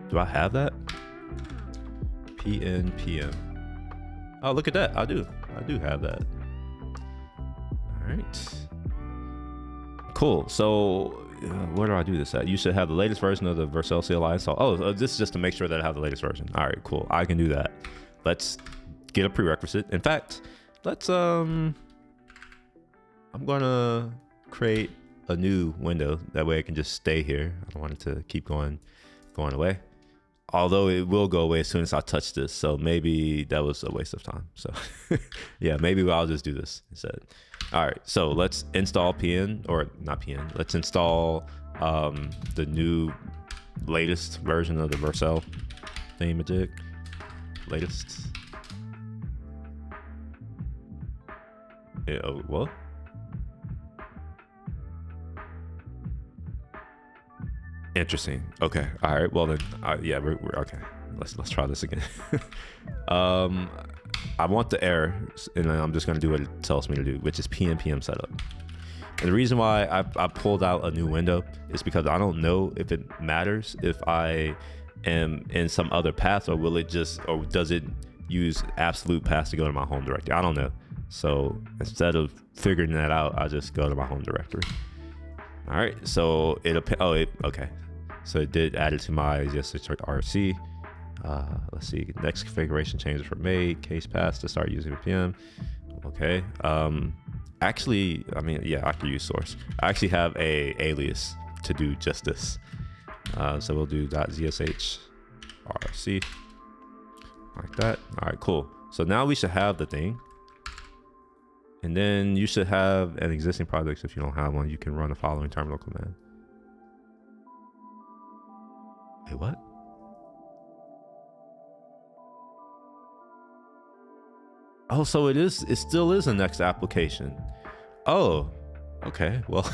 Do I have that? PNPM. Oh, look at that. I do have that. All right. Cool. So where do I do this at? You should have the latest version of the Vercel CLI install. Oh, this is just to make sure that I have the latest version. All right, cool. I can do that. Let's get a prerequisite. In fact, let's I'm gonna create a new window. That way I can just stay here. I don't want it to keep going away. Although it will go away as soon as I touch this. So maybe that was a waste of time. So yeah, maybe I'll just do this instead. All right, so let's install let's install the new latest version of the Vercel thingamajig. Latest. Yeah, what? Interesting. Okay. All right. Well then, yeah, we're okay. let's try this again. I want the error, and then I'm just gonna do what it tells me to do, which is PNPM setup. And the reason why I pulled out a new window is because I don't know if it matters if I am in some other path, or will it just, or does it use absolute paths to go to my home directory? I don't know. So instead of figuring that out, I just go to my home directory. All right, so okay. So it did add it to my RC. Let's see, next configuration changes were made, case paths to start using VPN. Okay. Actually, I mean, yeah, I could use source. I actually have a alias to do just this. So we'll do .zsh rc like that. All right, cool. So now we should have the thing. And then you should have an existing project. So if you don't have one, you can run the following terminal command. Wait, what? Oh, so it still is a next application. Oh, okay. Well,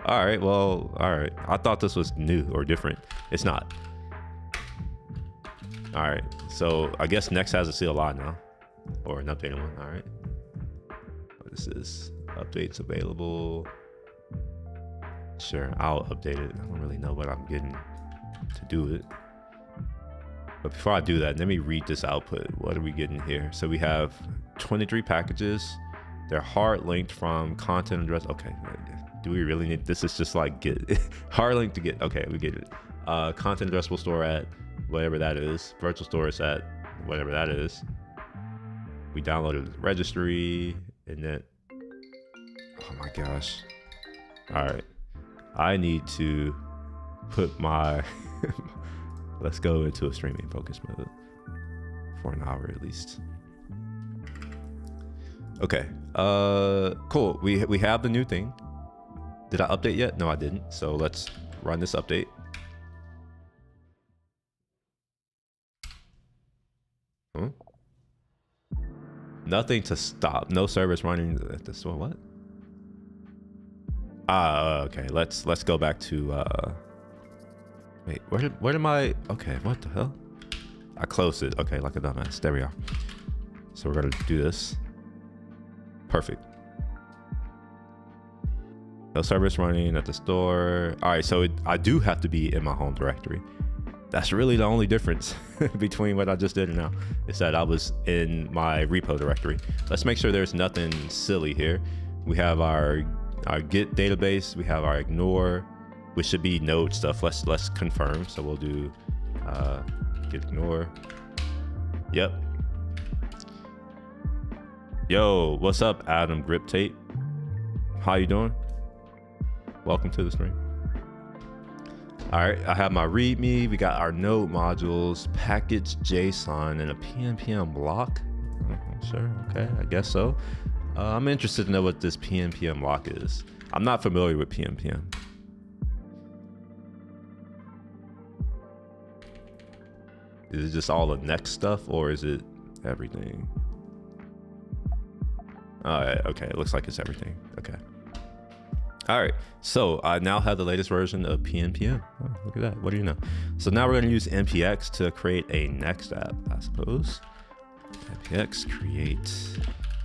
all right. Well, all right. I thought this was new or different. It's not. All right. So I guess next has a CLI now, or an updated one. All right. What is this? Updates available. Sure, I'll update it. I don't really know what I'm getting to do it. But before I do that, let me read this output. What are we getting here? So we have 23 packages. They're hard linked from content address. Okay, do we really need this? Is just like get hard link to get. Okay, we get it. Content address will store at whatever that is. Virtual store is at whatever that is. We downloaded the registry, and then oh my gosh. All right, I need to put my let's go into a streaming focus mode for an hour at least. Okay, cool. We have the new thing. Did I update yet? No, I didn't. So let's run this update. Huh? Nothing to stop. No service running at this one. What? Okay. Let's go back to wait, where did my, okay, what the hell? I closed it. Okay, like a dumbass. There we are. So we're gonna do this. Perfect. No service running at the store. All right, so I do have to be in my home directory. That's really the only difference between what I just did and now, is that I was in my repo directory. Let's make sure there's nothing silly here. We have our Git database. We have our ignore, which should be node stuff. Let's confirm. So we'll do git ignore. Yep. Yo, what's up, Adam Grip Tape? How you doing? Welcome to the stream. All right, I have my README. We got our node modules, package JSON, and a PNPM block. Sure, okay, I guess so. I'm interested to know what this PNPM block is. I'm not familiar with PNPM. Is it just all the next stuff, or is it everything? All right, okay, it looks like it's everything. Okay. All right, so I now have the latest version of PNPM. Oh, look at that, what do you know? So now we're gonna use npx to create a next app, I suppose. npx create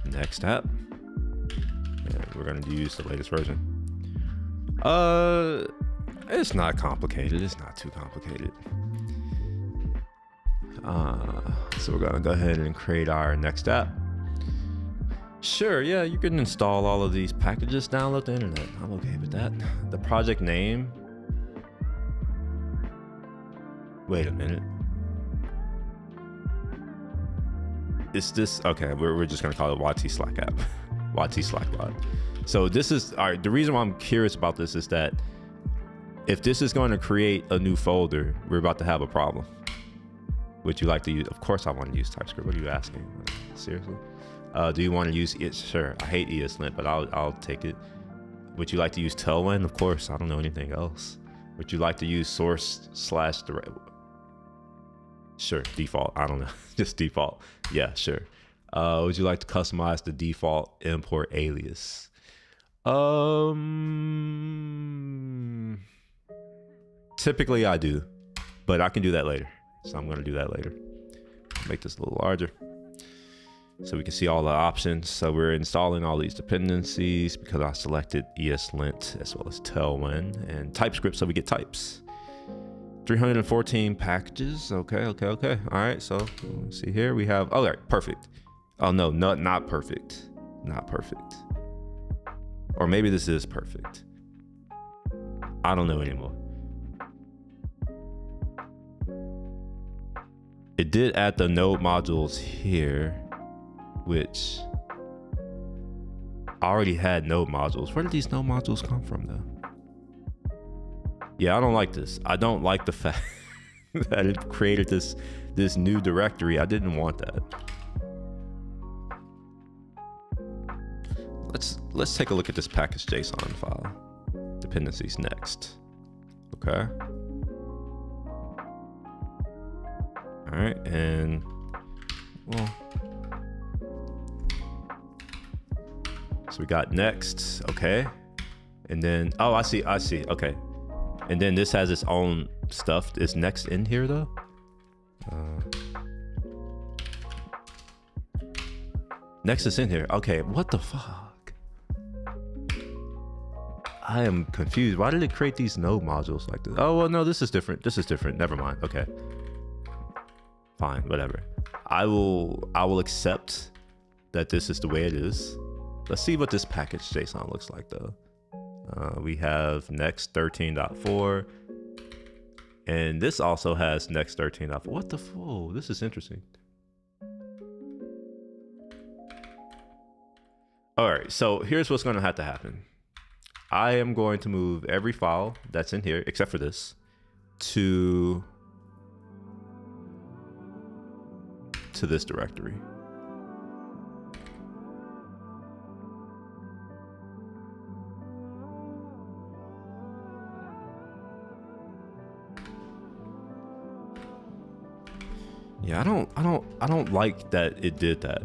next app. And we're gonna use the latest version. It's not complicated, it's not too complicated. So we're gonna go ahead and create our next app. Sure, yeah, you can install all of these packages, download the internet. I'm okay with that. The project name. Wait a minute. Is this, okay, we're just gonna call it YT Slack app. YT Slack bot. So this is, all right, the reason why I'm curious about this is that if this is going to create a new folder, we're about to have a problem. Would you like to use, of course I want to use TypeScript. What are you asking? Seriously? Do you want to use it? Sure, I hate ESLint, but I'll take it. Would you like to use Tailwind? Of course, I don't know anything else. Would you like to use source/direct? Sure, default, I don't know, just default. Yeah, sure. Would you like to customize the default import alias? Typically I do, but I can do that later. So I'm gonna do that later. Make this a little larger so we can see all the options. So we're installing all these dependencies because I selected ESLint as well as Tailwind and TypeScript, so we get types. 314 packages. Okay. All right, so let's see here. We have, all right, perfect. Oh no, not perfect. Not perfect. Or maybe this is perfect. I don't know anymore. It did add the node modules here, which I already had node modules. Where did these node modules come from though? Yeah, I don't like this. I don't like the fact that it created this new directory. I didn't want that. Let's take a look at this package JSON file. Dependencies next. Okay. All right, and well, so we got next, okay, and then oh, I see, okay, and then this has its own stuff. Is next in here though? Next is in here. Okay, what the fuck? I am confused. Why did it create these node modules like this? Oh well, no, this is different. This is different. Never mind. Okay. Fine, whatever. I will accept that this is the way it is. Let's see what this package JSON looks like though. We have next 13.4 and this also has next 13.4. What the fuck? This is interesting. All right, so here's what's going to have to happen. I am going to move every file that's in here except for this to this directory. Yeah, I don't like that it did that.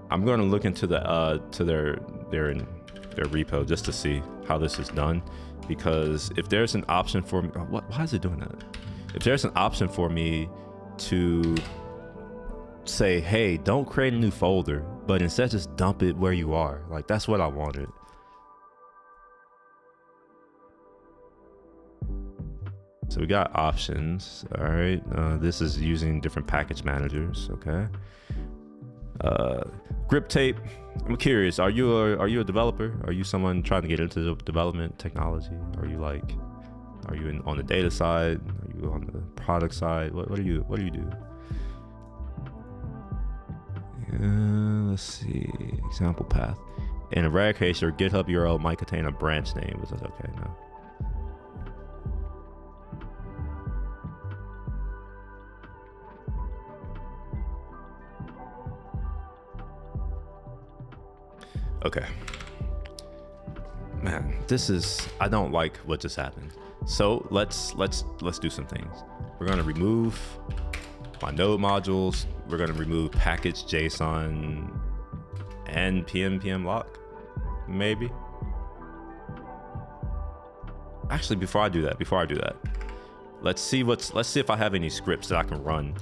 I'm going to look into the to their repo just to see how this is done, because if there's an option for me, why is it doing that? If there's an option for me to say, hey, don't create a new folder, but instead just dump it where you are, like that's what I wanted. So we got options. All right, this is using different package managers. Okay. Grip tape. I'm curious. Are you a developer? Are you someone trying to get into the development technology? Are you on the data side? Are you on the product side? What do you do? Let's see. Example path. In a rare case, your GitHub URL might contain a branch name, which is okay. No. Okay. Man, I don't like what just happened. So let's do some things. We're gonna remove my node modules. We're gonna remove package JSON and pm lock, maybe. Actually, before I do that, let's see if I have any scripts that I can run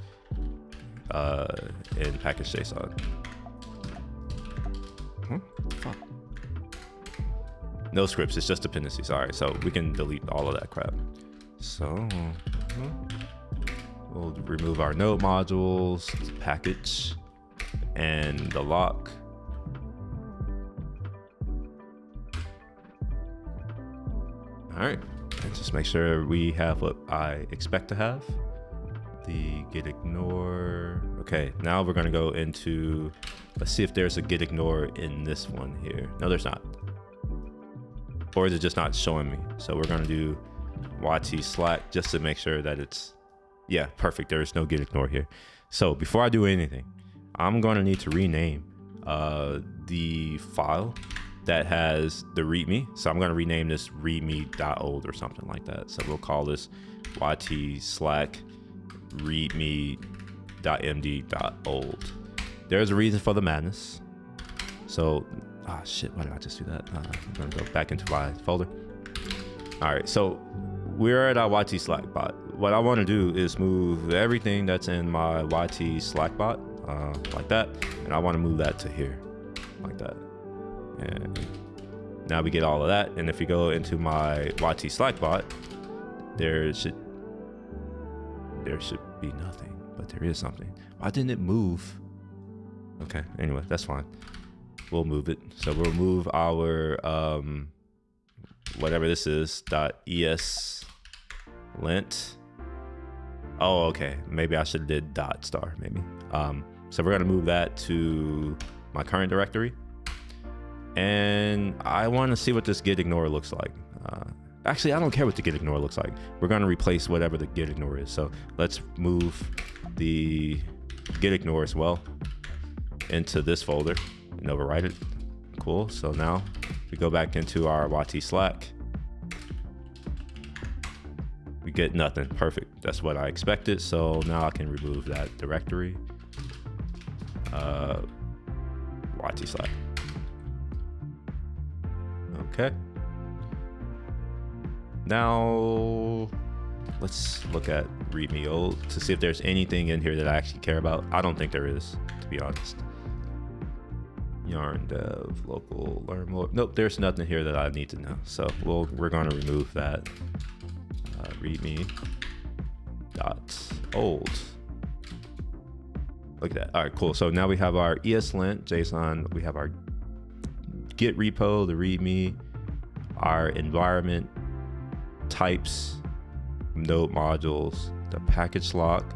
in package JSON. Fuck. No scripts, it's just dependencies. All right, so we can delete all of that crap. So we'll remove our node modules, package, and the lock. All right, and just make sure we have what I expect to have. The git ignore. Okay, now we're gonna go into, let's see if there's a git ignore in this one here. No, there's not. Or is it just not showing me? So we're gonna do YT slack just to make sure that it's, yeah, perfect. There is no git ignore here. So before I do anything, I'm gonna need to rename the file that has the readme. So I'm gonna rename this readme.old or something like that. So we'll call this YT slack readme.md.old. There's a reason for the madness. So, shit, why did I just do that? I'm gonna go back into my folder. All right, so we're at our YT Slack bot. What I want to do is move everything that's in my YT Slack bot like that, and I want to move that to here like that. And now we get all of that. And if you go into my YT Slack bot, there should be nothing, but there is something. Why didn't it move? Okay, anyway, that's fine. We'll move it. So we'll move our whatever this is .es lint. Oh, okay. Maybe I should have did .star maybe. So we're gonna move that to my current directory, and I want to see what this git ignore looks like. Actually, I don't care what the git ignore looks like. We're gonna replace whatever the git ignore is. So let's move the git ignore as well into this folder and overwrite it. Cool. So now we go back into our YT Slack. We get nothing. Perfect. That's what I expected. So now I can remove that directory. YT Slack. Okay. Now let's look at readme old to see if there's anything in here that I actually care about. I don't think there is, to be honest. Yarn dev local learn more. Nope, there's nothing here that I need to know. So we're going to remove that. Readme dot old. Look at that. All right, cool. So now we have our ESLint JSON. We have our Git repo, the README, our environment types, node modules, the package lock,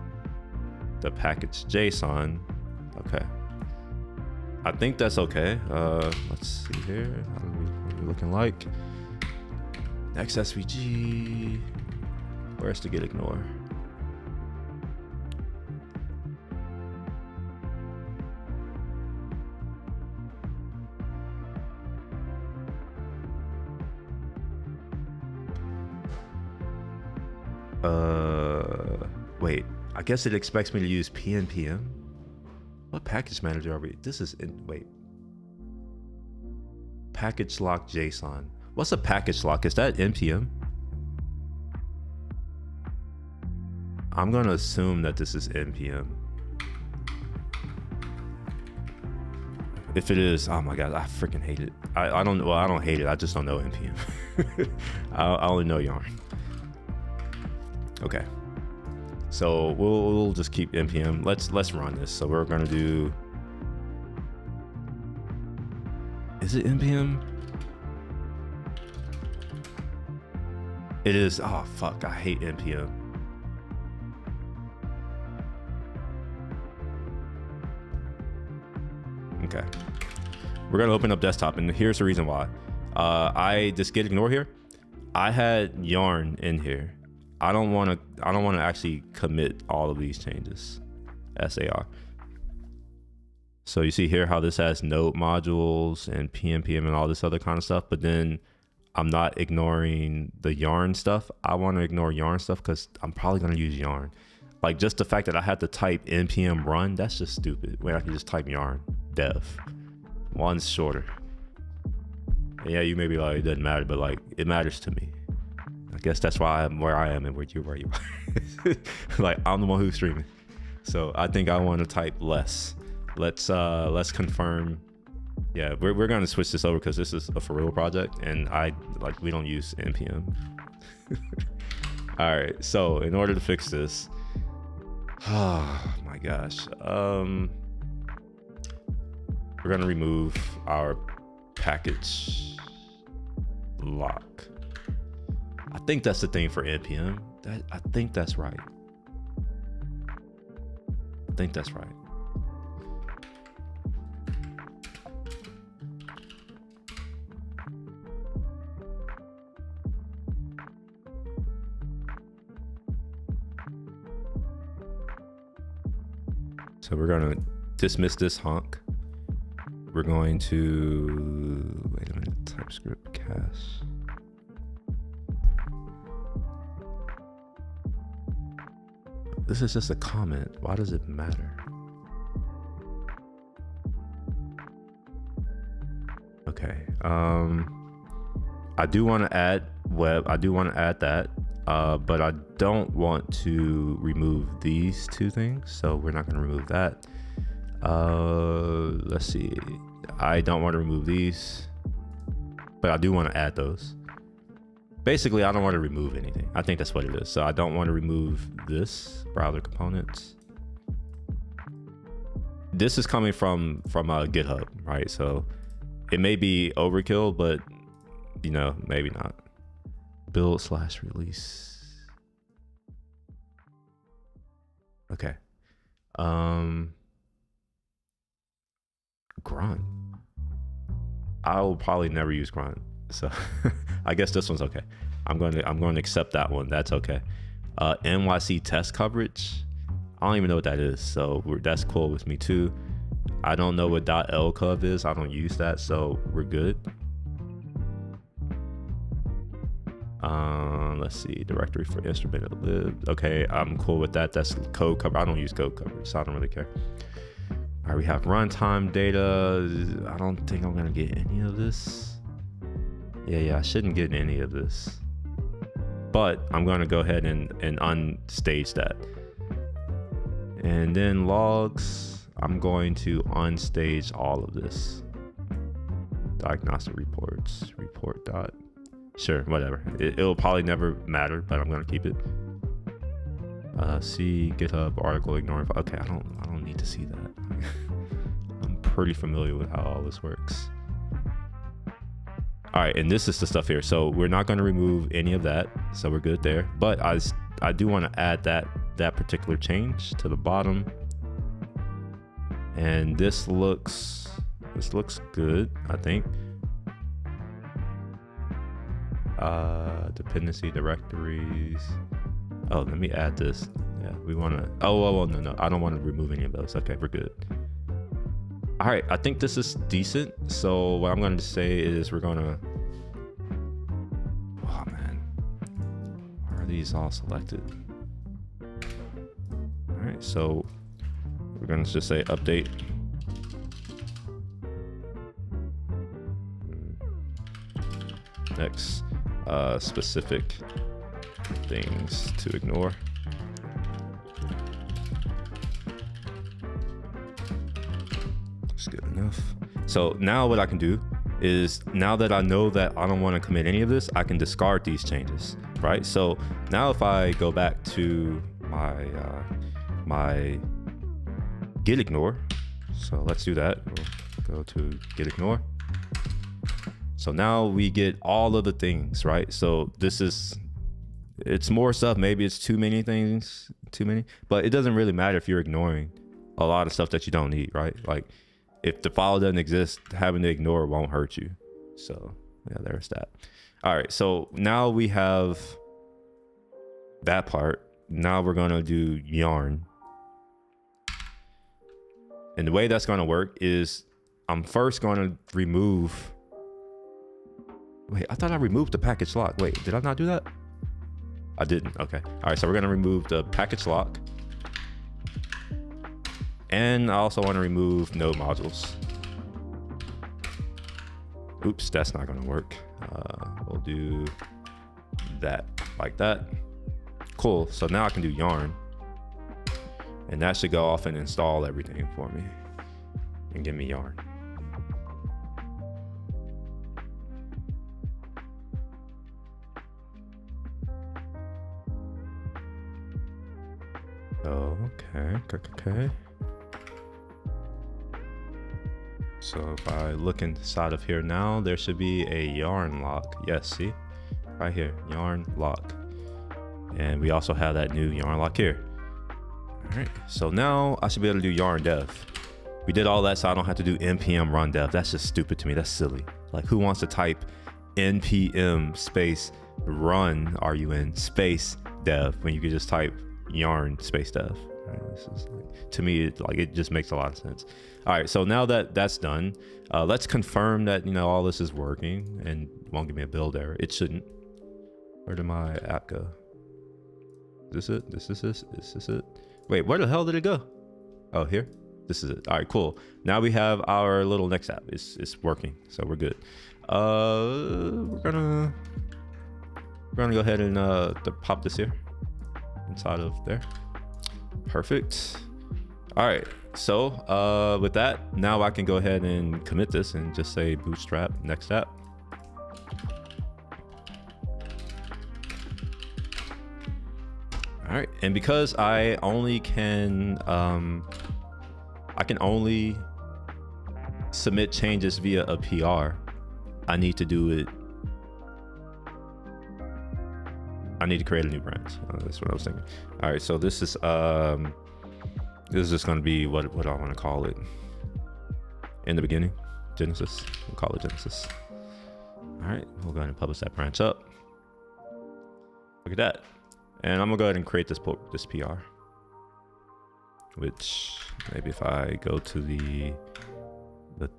the package JSON. Okay. I think that's okay. Let's see here. What are we looking like? Next SVG. Where's the git ignore? Wait, I guess it expects me to use pnpm. What package manager are we? This is in, wait. Package lock JSON. What's a package lock? Is that npm? I'm gonna assume that this is npm. If it is, oh my god, I freaking hate it. I don't hate it. I just don't know npm. I only know yarn. Okay. So we'll just keep npm. Let's run this. So we're gonna do. Is it npm? It is. Oh fuck! I hate npm. Okay. We're gonna open up desktop, and here's the reason why. I just git ignore here. I had yarn in here. I don't want to actually commit all of these changes. SAR. So you see here how this has node modules and pnpm and all this other kind of stuff, but then I'm not ignoring the yarn stuff. I want to ignore yarn stuff because I'm probably going to use yarn. Like just the fact that I had to type npm run, that's just stupid. When I can just type yarn dev. One's shorter. And yeah, you may be like, it doesn't matter, but like it matters to me. I guess that's why I'm where I am and where you are. Like I'm the one who's streaming. So I think I want to type less. Let's confirm. Yeah, we're gonna switch this over because this is a for real project, and we don't use npm. All right, so in order to fix this, oh my gosh, we're gonna remove our package lock. I think that's the thing for npm. I think that's right. I think that's right. So we're gonna dismiss this honk. We're going to, wait a minute, TypeScript cache. This is just a comment. Why does it matter? Okay. I do want to add web. I do want to add that. but I don't want to remove these two things, so we're not going to remove that. Let's see, I don't want to remove these, but I do want to add those. Basically, I don't want to remove anything. I think that's what it is. So I don't want to remove this browser components. This is coming from GitHub, right? So it may be overkill, but you know, maybe not. Build/release. Okay. Grunt. I will probably never use grunt, so I guess this one's okay. I'm going to accept that one. That's okay. NYC test coverage. I don't even know what that is, so that's cool with me too. I don't know what .lcov is. I don't use that, so we're good. Let's see, directory for instrument lib. Okay, I'm cool with that. That's code cover. I don't use code coverage, so I don't really care. All right, we have runtime data. I don't think I'm gonna get any of this. Yeah, I shouldn't get any of this, but I'm gonna go ahead and unstage that. And then logs, I'm going to unstage all of this. Diagnostic reports, report dot. Sure, whatever. It'll probably never matter, but I'm gonna keep it. See GitHub article ignoring. Okay, I don't need to see that. I'm pretty familiar with how all this works. All right, and this is the stuff here. So we're not going to remove any of that, so we're good there. But I do want to add that particular change to the bottom. And this looks good, I think. Dependency directories. Oh, let me add this. Yeah, we want to. Oh, no, I don't want to remove any of those. Okay, we're good. All right, I think this is decent. So what I'm going to say is we're going to. Oh man, why are these all selected? All right, so we're going to just say update. Next, specific things to ignore. That's good enough. So now what I can do is, now that I know that I don't want to commit any of this, I can discard these changes, right? So now if I go back to my my git ignore, so let's do that. We'll go to git ignore. So now we get all of the things, right? So it's more stuff. Maybe it's too many things, but it doesn't really matter if you're ignoring a lot of stuff that you don't need, right? Like if the file doesn't exist, having to ignore won't hurt you. So yeah, there's that. All right, so now we have that part. Now we're gonna do yarn. And the way that's gonna work is I'm first gonna remove. Wait, I thought I removed the package lock. Wait, did I not do that? I didn't. Okay. All right, so we're gonna remove the package lock. And I also want to remove node modules. Oops, that's not gonna work. We'll do that like that. Cool, so now I can do yarn. And that should go off and install everything for me and give me yarn. Okay. So if I look inside of here now, there should be a yarn lock. Yes, see? Right here, yarn lock. And we also have that new yarn lock here. All right, so now I should be able to do yarn dev. We did all that so I don't have to do npm run dev. That's just stupid to me. That's silly. Like, who wants to type npm space run, run space dev when you could just type yarn space dev? Right, this is like, to me, it just makes a lot of sense. All right, so now that that's done, let's confirm that, you know, all this is working and won't give me a build error. It shouldn't. Where did my app go? Is this it? Is this it? Wait, where the hell did it go? Oh, here. This is it. All right, cool. Now we have our little next app. It's working, so we're good. We're gonna we're gonna go ahead and pop this here inside of there. Perfect. All right, so with that, now I can go ahead and commit this and just say bootstrap next app. All right, and because I only can I can only submit changes via a PR, I need to do it. I need to create a new branch. That's what I was thinking. All right, so this is just going to be what I want to call it in the beginning. Genesis. We'll call it Genesis. All right, we'll go ahead and publish that branch up. Look at that. And I'm gonna go ahead and create this PR, which maybe if I go to the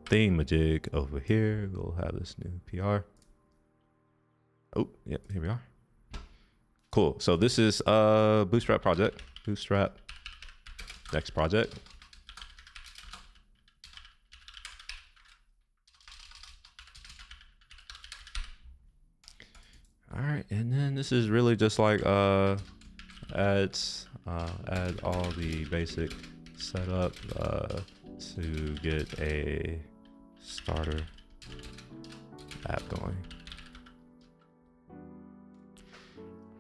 thingamajig over here, we'll have this new PR. Oh, yep, here we are. Cool. So this is a Bootstrap project. Bootstrap next project. All right, and then this is really just like add all the basic setup to get a starter app going.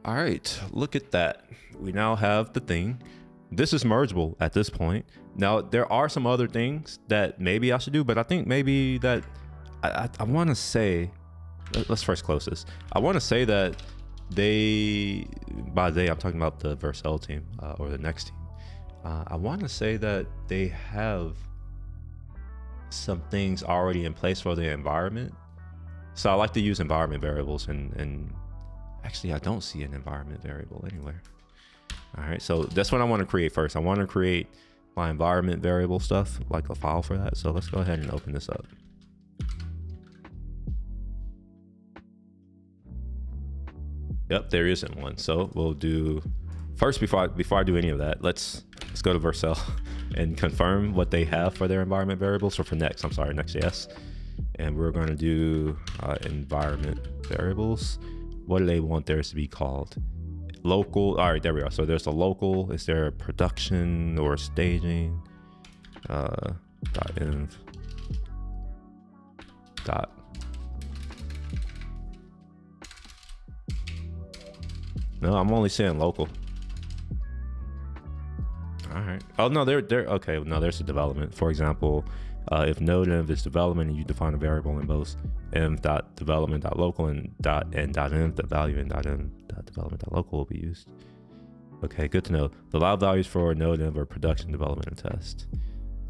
All right, look at that. We now have the thing. This is mergeable at this point. Now there are some other things that maybe I should do, but I think maybe that I want to say. Let's first close this. I want to say that by they, I'm talking about the Vercel team or the next team. I want to say that they have some things already in place for the environment. So I like to use environment variables and actually I don't see an environment variable anywhere. All right, so that's what I want to create first. I want to create my environment variable stuff, like a file for that. So let's go ahead and open this up. Yep, there isn't one. So we'll do first before I do any of that. Let's go to Vercel and confirm what they have for their environment variables, or for Next.js. And we're going to do environment variables. What do they want theirs to be called? Local. All right, there we are. So there's a local. Is there a production or staging? .env. No, I'm only saying local. All right. Oh no, they're okay. No, there's a development. For example, if node env is development and you define a variable in both env.development.local and .env, the value in .env.development.local will be used. Okay, good to know. The allowed values for node env are production, development, and test.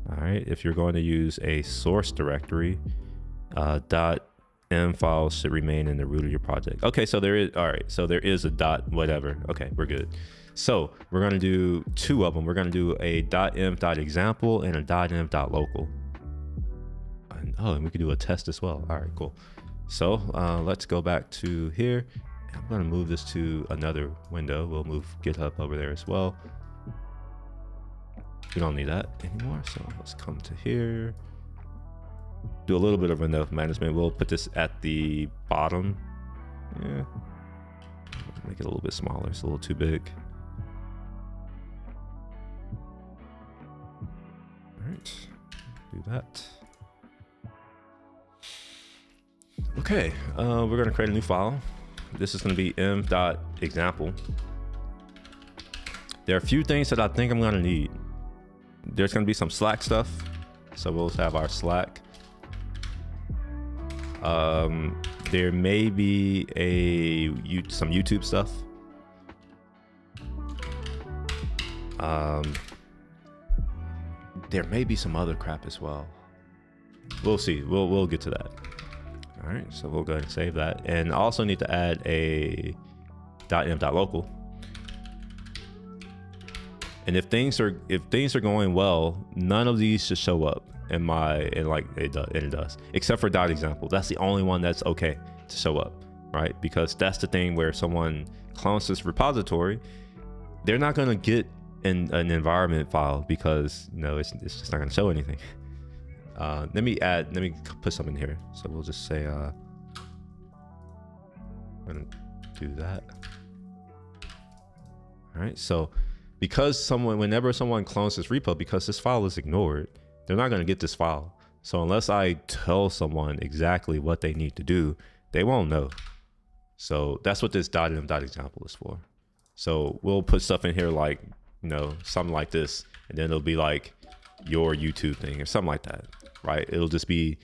All right. If you're going to use a source directory, .env files should remain in the root of your project. Okay, so there is, all right, so there is a dot whatever. Okay, we're good. So we're going to do two of them. We're going to do a .env.example and a .env.local. And we could do a test as well. All right, cool. So let's go back to here. I'm going to move this to another window. We'll move GitHub over there as well. We don't need that anymore. So let's come to here. Do a little bit of window management. We'll put this at the bottom. Yeah. Make it a little bit smaller. It's a little too big. All right. Do that. Okay. We're going to create a new file. This is going to be env.example. There are a few things that I think I'm going to need. There's going to be some Slack stuff. So we'll have our Slack. There may be some YouTube stuff. There may be some other crap as well. We'll see. We'll get to that. All right, so we'll go ahead and save that. And I also need to add a .env.local. And if things are going well, none of these should show up in it does, except for .example. That's the only one that's okay to show up, right? Because that's the thing where someone clones this repository, they're not going to get an environment file because it's just not going to show anything. Let me put something here. So we'll just say I'm gonna do that. All right, so because whenever someone clones this repo, because this file is ignored, they're not going to get this file. So unless I tell someone exactly what they need to do, they won't know. So that's what this .env.example is for. So we'll put stuff in here like, you know, something like this, and then it'll be like your YouTube thing or something like that, right? It'll just be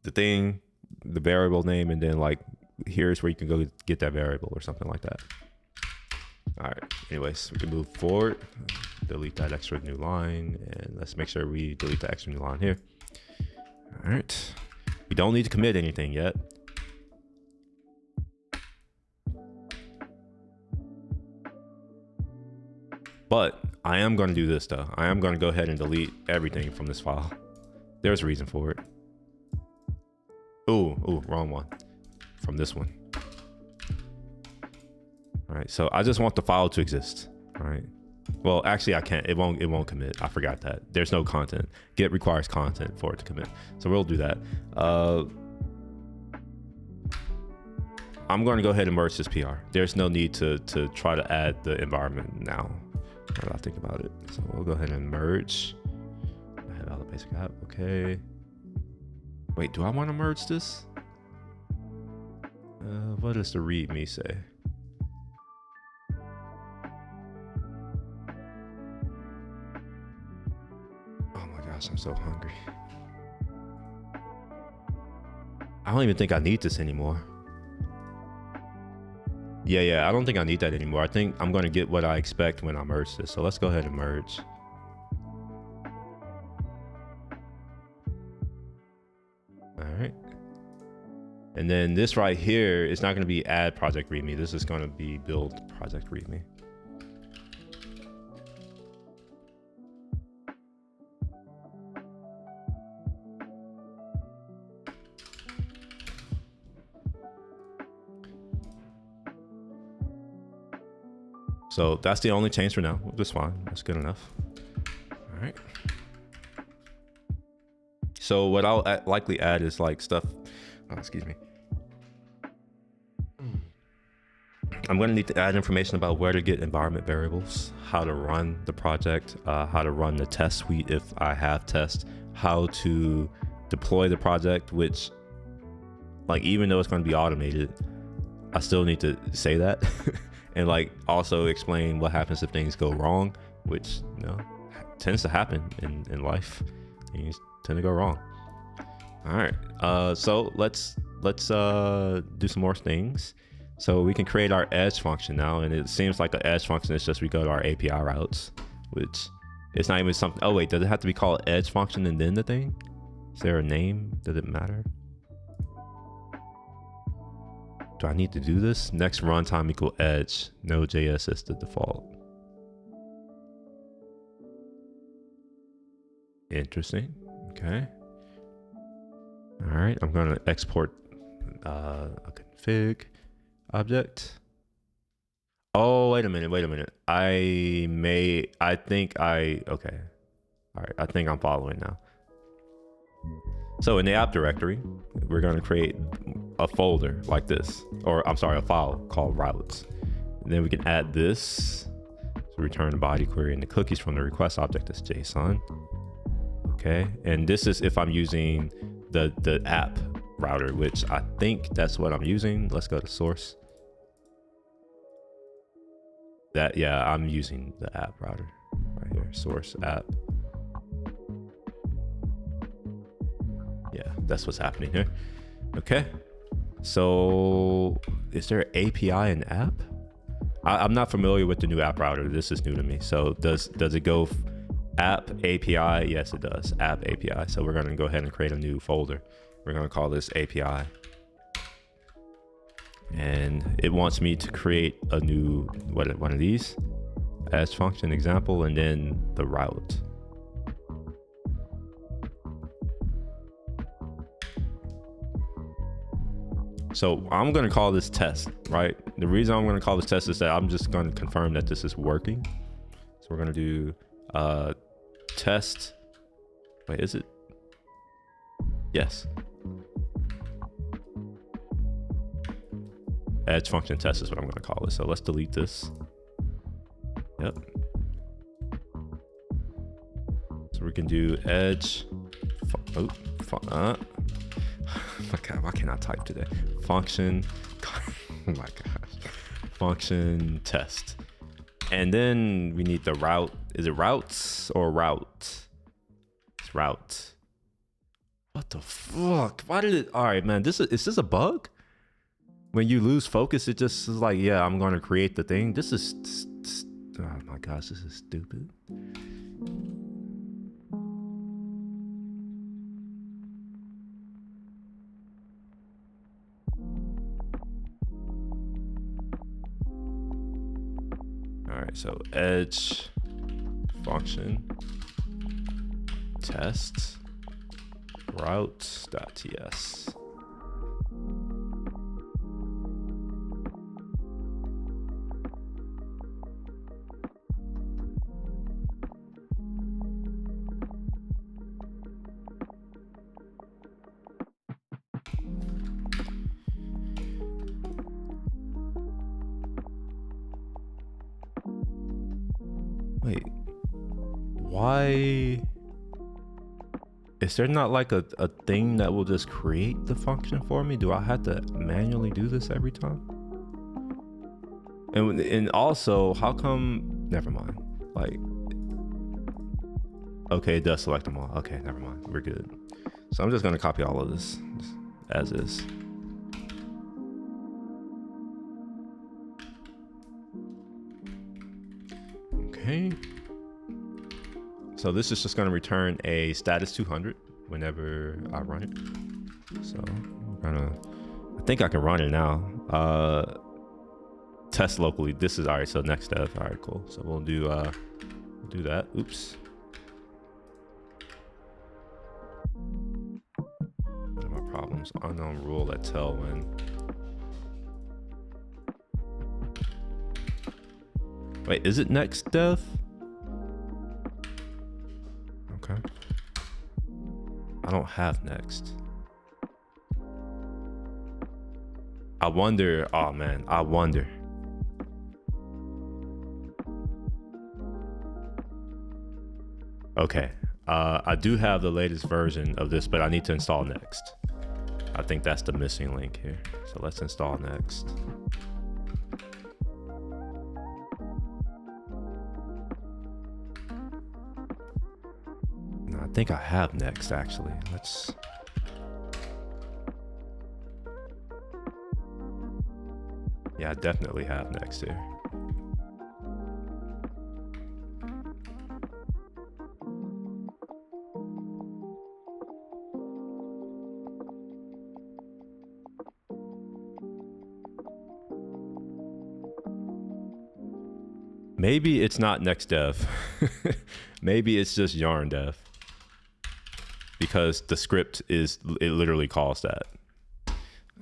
the thing, the variable name, and then like, here's where you can go get that variable or something like that. All right, anyways, we can move forward, delete that extra new line, and let's make sure we delete the extra new line here. All right, we don't need to commit anything yet. But I am going to do this though. I am going to go ahead and delete everything from this file. There's a reason for it. Ooh, wrong one. From this one. All right, so I just want the file to exist. All right. Well, actually I can't. It won't commit. I forgot that. There's no content. Git requires content for it to commit. So we'll do that. I'm going to go ahead and merge this PR. There's no need to try to add the environment now. Now that I think about it. So we'll go ahead and merge. I have all the basic app. Okay. Wait, do I want to merge this? What does the README say? Oh my gosh, I'm so hungry. I don't even think I need this anymore. Yeah, I don't think I need that anymore. I think I'm going to get what I expect when I merge this. So let's go ahead and merge. All right. And then this right here is not going to be add project README. This is going to be build project README. So that's the only change for now. That's fine. That's good enough. All right. So what I'll likely add is like stuff. Oh, excuse me. I'm going to need to add information about where to get environment variables, how to run the project, how to run the test suite if I have tests, how to deploy the project, which, like, even though it's going to be automated, I still need to say that. And like also explain what happens if things go wrong, which, you know, tends to happen in life. Things tend to go wrong. All right, so let's do some more things. So we can create our edge function now, and it seems like the edge function is just we go to our API routes, which it's not even something. Oh wait, does it have to be called edge function and then the thing? Is there a name? Does it matter? Do I need to do this? Next runtime equal edge. Node.js is the default. Interesting. Okay. All right. I'm going to export a config object. Oh, wait a minute. Okay. All right. I think I'm following now. So in the app directory, we're going to create a folder like this, or I'm sorry, a file called routes. And then we can add this to return the body query and the cookies from the request object as JSON. Okay, and this is if I'm using the app router, which I think that's what I'm using. Let's go to source. Yeah, I'm using the app router right here, source app. Yeah, that's what's happening here. Okay, so is there an API in app? I'm not familiar with the new app router. This is new to me. So does it go app API? Yes, it does. App API. So we're going to go ahead and create a new folder. We're going to call this API. And it wants me to create a new, one of these, edge function example, and then the route. So I'm going to call this test, right? The reason I'm going to call this test is that I'm just going to confirm that this is working. So we're going to do test. Wait, is it? Yes. edge function test is what I'm going to call it. So let's delete this. Yep. So we can do edge. Oh my God, why can't I type today? Function. Oh my gosh. Function test. And then we need the route. Is it routes or route? It's route. What the fuck? Why did it? All right, man. Is this a bug? When you lose focus, it just is like, yeah, I'm going to create the thing. This is, oh my gosh, this is stupid. All right, so edge function test routes.ts. Wait, why is there not like a thing that will just create the function for me? Do I have to manually do this every time? And also, how come, never mind. Like, okay, it does select them all. Okay, never mind, we're good. So I'm just gonna copy all of this as is. Okay, so this is just going to return a status 200 whenever I run it. So I think I can run it now. Test locally. This is all right. So next dev. All right, cool. So we'll do that. Oops. What are my problems? Unknown rule at tell when. Wait, is it next dev? Okay. I don't have next. I wonder, oh man, I wonder. Okay, I do have the latest version of this, but I need to install next. I think that's the missing link here. So let's install next. I think I have next actually. Let's. Yeah, I definitely have next here. Maybe it's not next dev. Maybe it's just yarn dev. Because the script it literally calls that.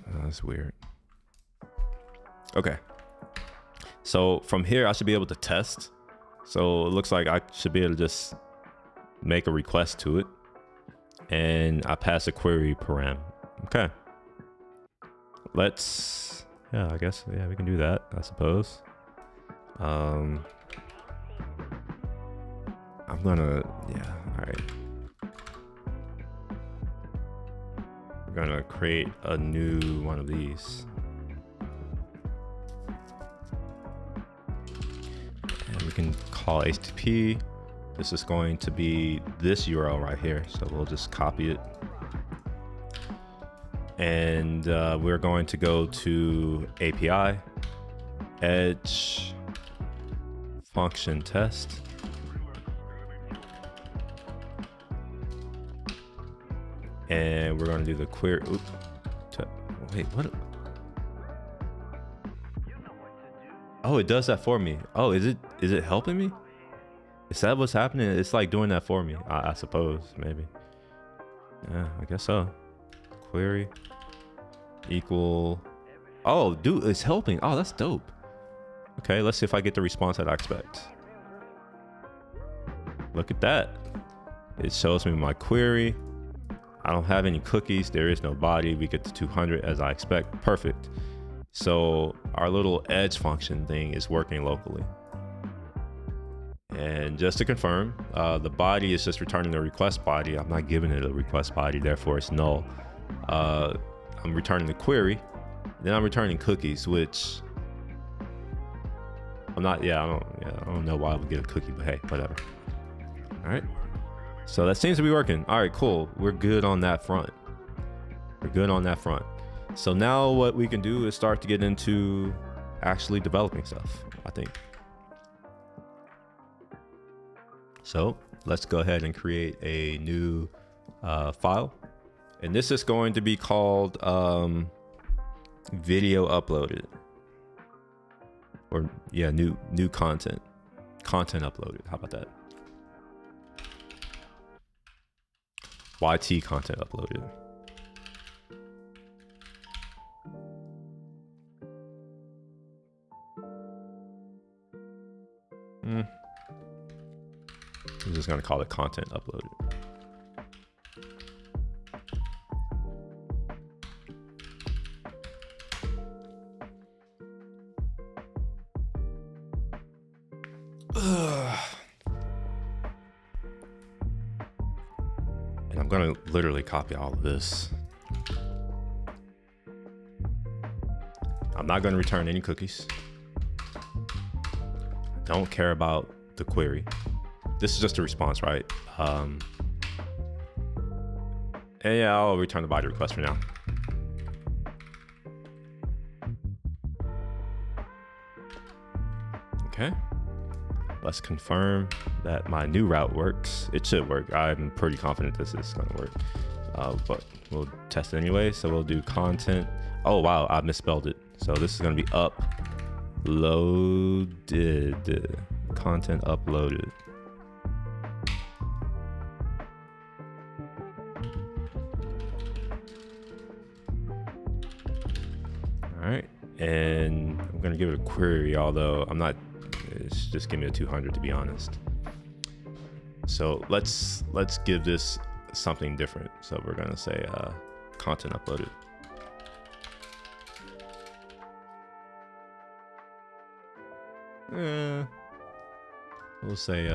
That's weird. Okay. So from here, I should be able to test. So it looks like I should be able to just make a request to it. And I pass a query param. Okay. Let's, yeah, I guess, yeah, we can do that, I suppose. I'm gonna, yeah, all right. We're gonna create a new one of these. And we can call HTTP. This is going to be this URL right here. So we'll just copy it. And we're going to go to API, edge, function test. And we're going to do the query. Wait, what? Oh, it does that for me. Oh, is it helping me? Is that what's happening? It's like doing that for me, I suppose, maybe. Yeah, I guess so. Query equal. Oh, dude, it's helping. Oh, that's dope. Okay, let's see if I get the response that I expect. Look at that. It shows me my query. I don't have any cookies. There is no body. We get to 200 as I expect. Perfect. So our little edge function thing is working locally. And just to confirm, the body is just returning the request body. I'm not giving it a request body, therefore it's null. I'm returning the query, then I'm returning cookies, which I'm not, I don't know why I would get a cookie, but hey, whatever. All right, so that seems to be working. All right, cool. We're good on that front. We're good on that front. So now what we can do is start to get into actually developing stuff, I think. So let's go ahead and create a new file. And this is going to be called video uploaded. Or yeah, new content uploaded. How about that? YT content uploaded. I'm just gonna call it content uploaded. And I'm gonna literally copy all of this. I'm not gonna return any cookies. Don't care about the query. This is just a response, right? And yeah, I'll return the body request for now. Okay. Let's confirm that my new route works. It should work. I'm pretty confident this is gonna work. But we'll test it anyway. So we'll do content. Oh wow, I misspelled it. So this is gonna be uploaded. Content uploaded. All right, and I'm gonna give it a query, although I'm not, it's just give me a 200 to be honest. So let's give this something different. So we're gonna say content uploaded. We'll say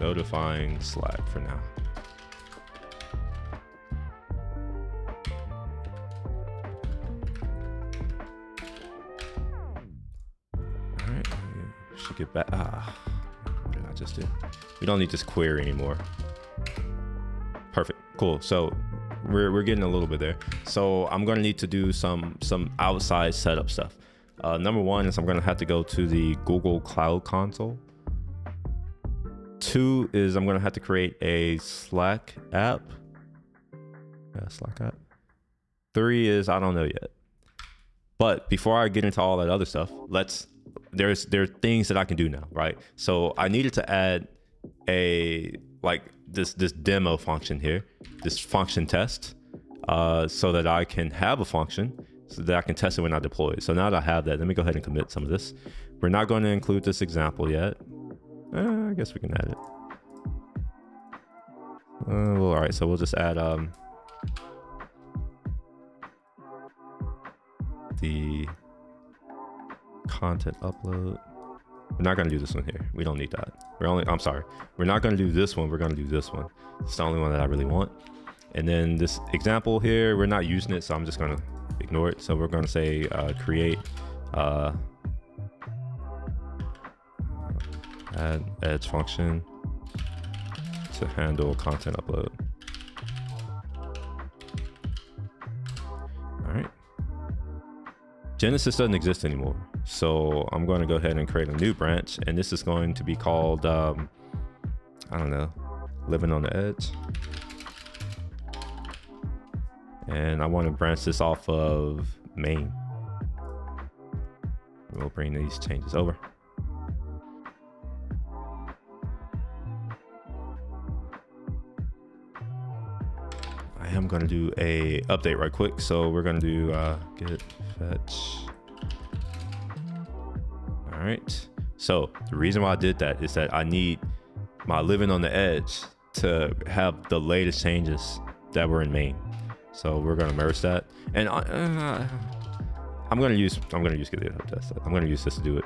notifying Slack for now. Alright, should get back. What did I just do? We don't need this query anymore. Perfect, cool. So we're getting a little bit there. So I'm gonna need to do some outside setup stuff. Number one is I'm gonna have to go to the Google Cloud Console. 2 is I'm gonna have to create a Slack app. Yeah, Slack app. 3 is I don't know yet. But before I get into all that other stuff, there are things that I can do now, right? So I needed to add a this demo function here, this function test, so that I can have a function so that I can test it when I deploy it. So now that I have that, let me go ahead and commit some of this. We're not going to include this example yet. I guess we can add it. Well, all right, so we'll just add the content upload. We're not going to do this one here. We don't need that. I'm sorry. We're not going to do this one. We're going to do this one. It's the only one that I really want. And then this example here, we're not using it, so I'm just going to ignore it. So we're going to say create add edge function to handle content upload. All right. Genesis doesn't exist anymore. So I'm going to go ahead and create a new branch, and this is going to be called, I don't know, living on the edge. And I want to branch this off of main. We'll bring these changes over. I am going to do a update right quick. So we're going to do git fetch. All right. So the reason why I did that is that I need my living on the edge to have the latest changes that were in main. So we're going to merge that. And I'm gonna use GitHub test. I'm gonna use this to do it.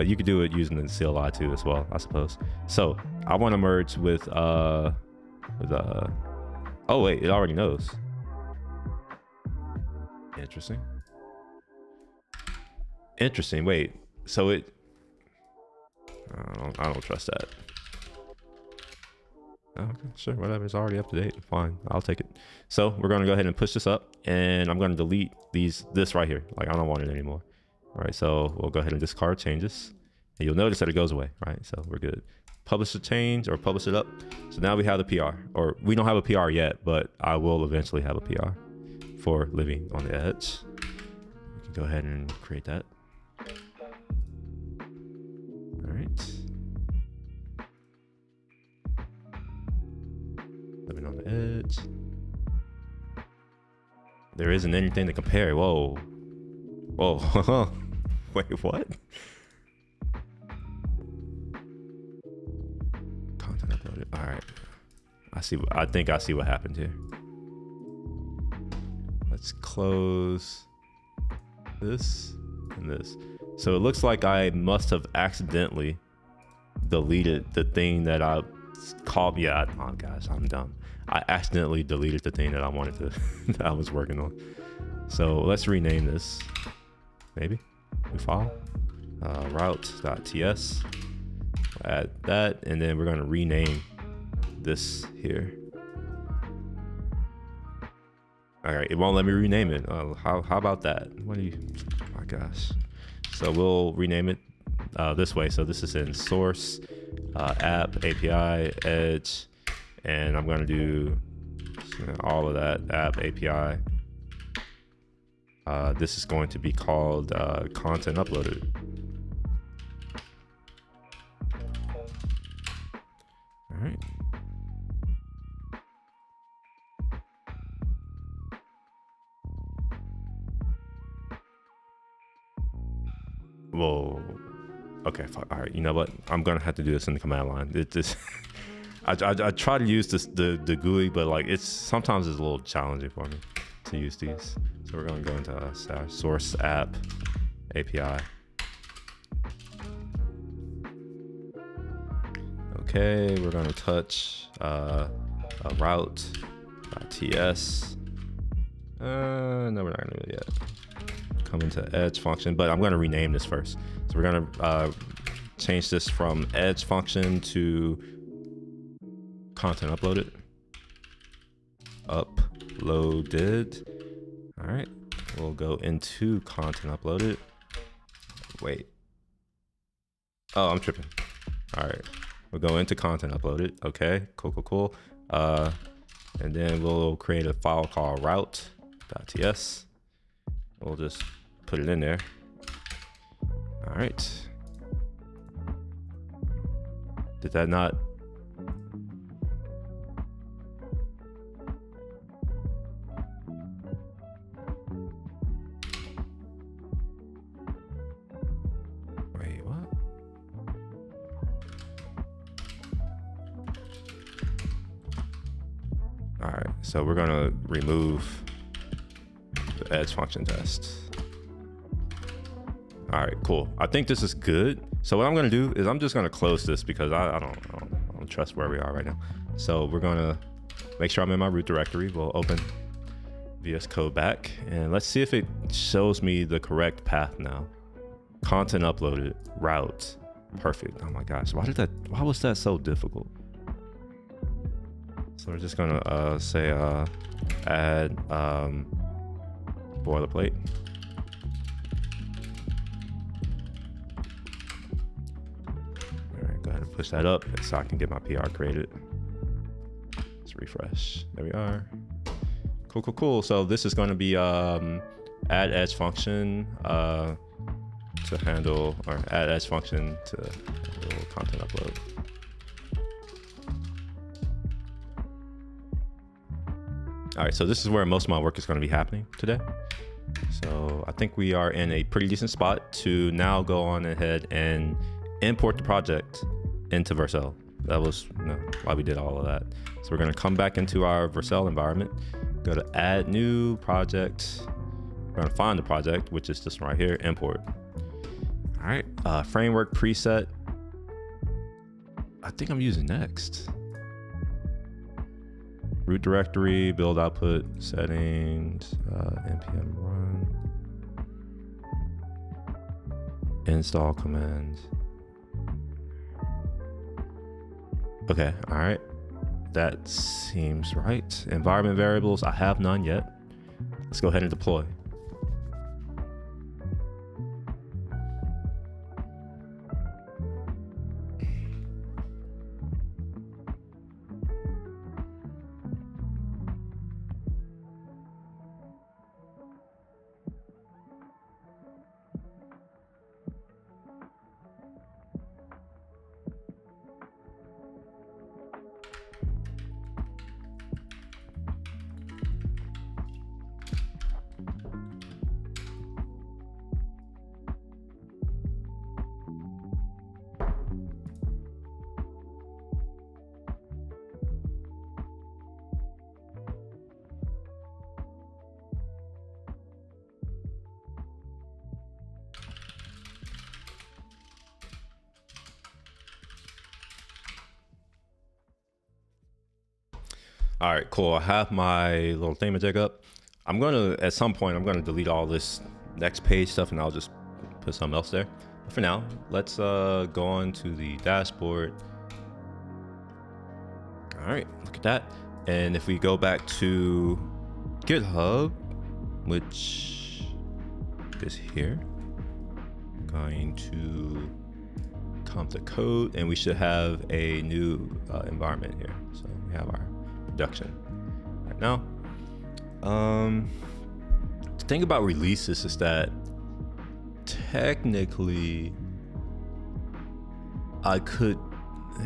You could do it using the CLI too as well, I suppose. So I want to merge with oh wait, it already knows. Interesting. Wait, so it I don't trust that. Okay, sure, whatever. It's already up to date. Fine, I'll take it. So we're gonna go ahead and push this up, and I'm gonna delete this right here. Like, I don't want it anymore. All right, so we'll go ahead and discard changes, and you'll notice that it goes away. Right, so we're good. Publish the change or publish it up. So now we have the PR, or we don't have a PR yet, but I will eventually have a PR for living on the edge. We can go ahead and create that. All right. Living on the edge. There isn't anything to compare. Whoa. Wait, what? Content uploaded. All right. I think I see what happened here. Let's close this and this. So it looks like I must have accidentally deleted the thing that I called. Yeah, oh gosh, I'm dumb. I accidentally deleted the thing that I wanted to that I was working on. So let's rename this. Maybe new file, route.ts. Add that, and then we're going to rename this here. All right, it won't let me rename it. How about that? What do you? Oh my gosh. So we'll rename it this way. So this is in source, app, API, edge, and I'm going to do all of that, app, API. This is going to be called content uploaded. All right. Whoa. Okay, fuck. All right, you know what? I'm gonna have to do this in the command line. It just I try to use this the GUI, but like sometimes it's a little challenging for me to use these. So we're gonna go into our source app API. Okay, we're gonna touch a route.ts. No, we're not gonna do it yet. Come into edge function, but I'm going to rename this first. So we're going to change this from edge function to content uploaded. Uploaded. All right, we'll go into content uploaded. Wait. Oh, I'm tripping. All right, we'll go into content uploaded. Okay, cool. And then we'll create a file called route.ts. We'll just put it in there. All right. Did that not? Wait, what? All right, so we're gonna remove the edge function test. All right, cool. I think this is good. So what I'm gonna do is I'm just gonna close this because I don't trust where we are right now. So we're gonna make sure I'm in my root directory. We'll open VS Code back and let's see if it shows me the correct path now. Content uploaded, route, perfect. Oh my gosh, why was that so difficult? So we're just gonna say add boilerplate. All right, go ahead and push that up so I can get my PR created. Let's refresh. There we are. Cool. So this is going to be add edge function to handle, or add edge function to handle content upload. All right, so this is where most of my work is going to be happening today. So I think we are in a pretty decent spot to now go on ahead and import the project into Vercel. That was why we did all of that. So we're going to come back into our Vercel environment, go to add new project, We're gonna find the project, which is this one right here, import. All right, framework preset. I think I'm using next. Root directory, build output, settings, npm run, install commands. Okay, all right. That seems right. Environment variables, I have none yet. Let's go ahead and deploy. All right, cool. I have my little thingamajig up. I'm gonna, at some point, I'm gonna delete all this next page stuff and I'll just put something else there. But for now, let's go on to the dashboard. All right, look at that. And if we go back to GitHub, which is here, I'm going to comp the code and we should have a new environment here. So we have our production right now. The thing about releases is that technically I could, I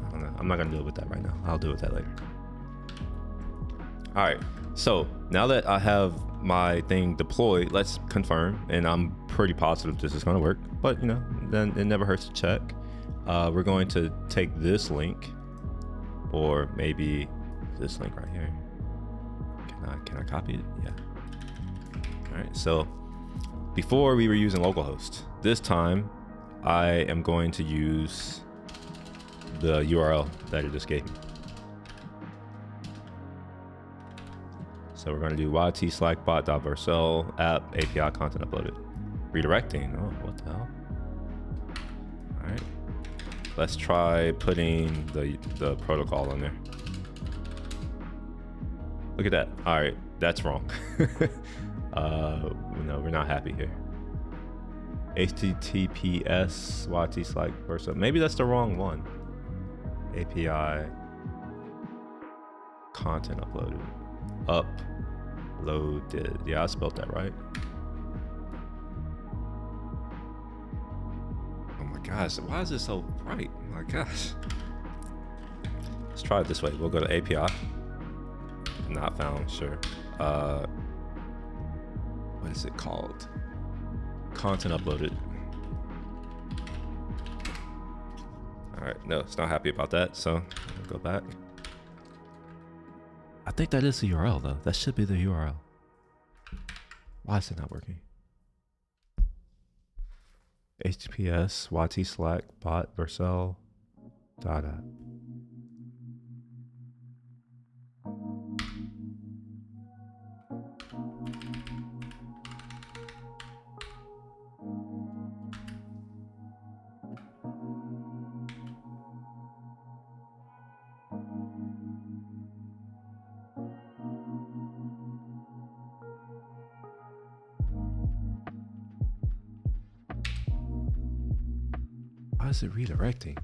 don't know. I'm not gonna deal with that right now. I'll deal with that later. All right, so now that I have my thing deployed, let's confirm, and I'm pretty positive this is gonna work, but you know, then it never hurts to check. We're going to take this link, or maybe this link right here. Can I copy it? Yeah. All right, so before we were using localhost. This time I am going to use the URL that it just gave me. So we're going to do yt/slackbot.vercel app API content uploaded. Redirecting. Oh, what the hell? All right. Let's try putting the protocol on there. Look at that. All right, that's wrong. No, we're not happy here. HTTPS yt/vercel. Maybe that's the wrong one. API content uploaded. Uploaded. Yeah, I spelled that right. Oh my gosh, why is this so bright? Oh my gosh. Let's try it this way. We'll go to API. Not found, sure. What is it called? Content uploaded. All right, no, it's not happy about that, so I'll go back. I think that is the URL though. That should be the URL. Why is it not working? HTTPS yt/slack/bot/vercel .app. Why is it redirecting?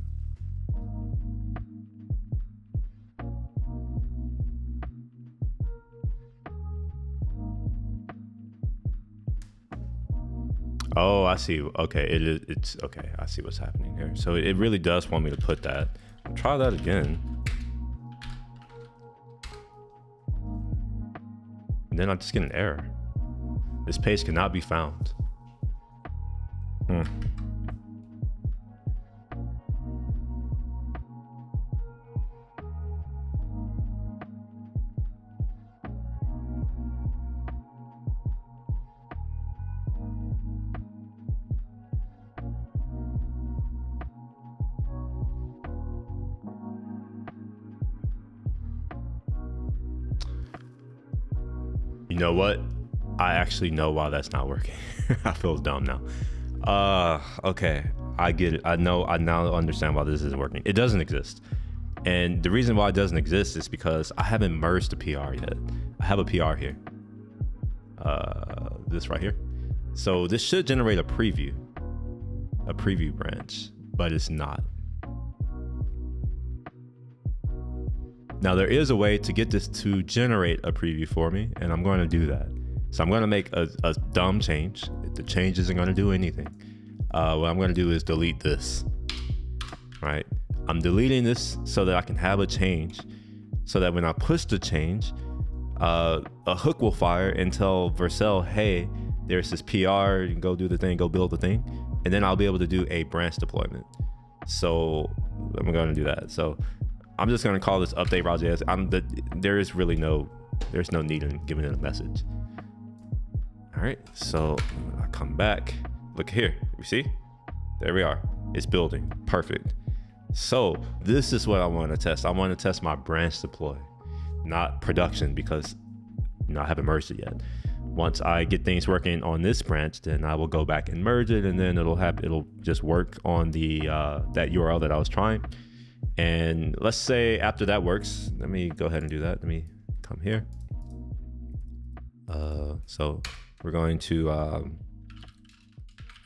Oh, I see. Okay, it's okay. I see what's happening here. So it really does want me to put that. I'll try that again. And then I just get an error. This page cannot be found. know what? I actually know why that's not working. I feel dumb now. Okay, I get it. I now understand why this isn't working. It doesn't exist. And the reason why it doesn't exist is because I haven't merged the PR yet. I have a PR here. This right here. So this should generate a preview branch, but it's not. Now there is a way to get this to generate a preview for me, and I'm going to do that. So I'm going to make a dumb change. The change isn't going to do anything. What I'm going to do is delete this, right? I'm deleting this so that I can have a change, so that when I push the change, a hook will fire and tell Vercel, hey, there's this PR, you can go do the thing, go build the thing, and then I'll be able to do a branch deployment. So I'm going to do that. So I'm just going to call this update raw.js. There's no need in giving it a message. All right, so I come back. Look here, you see? There we are. It's building, perfect. So this is what I want to test. I want to test my branch deploy, not production, because I haven't merged it yet. Once I get things working on this branch, then I will go back and merge it, and then it'll just work on the that URL that I was trying. And let's say after that works, let me go ahead and do that. Let me come here. So we're going to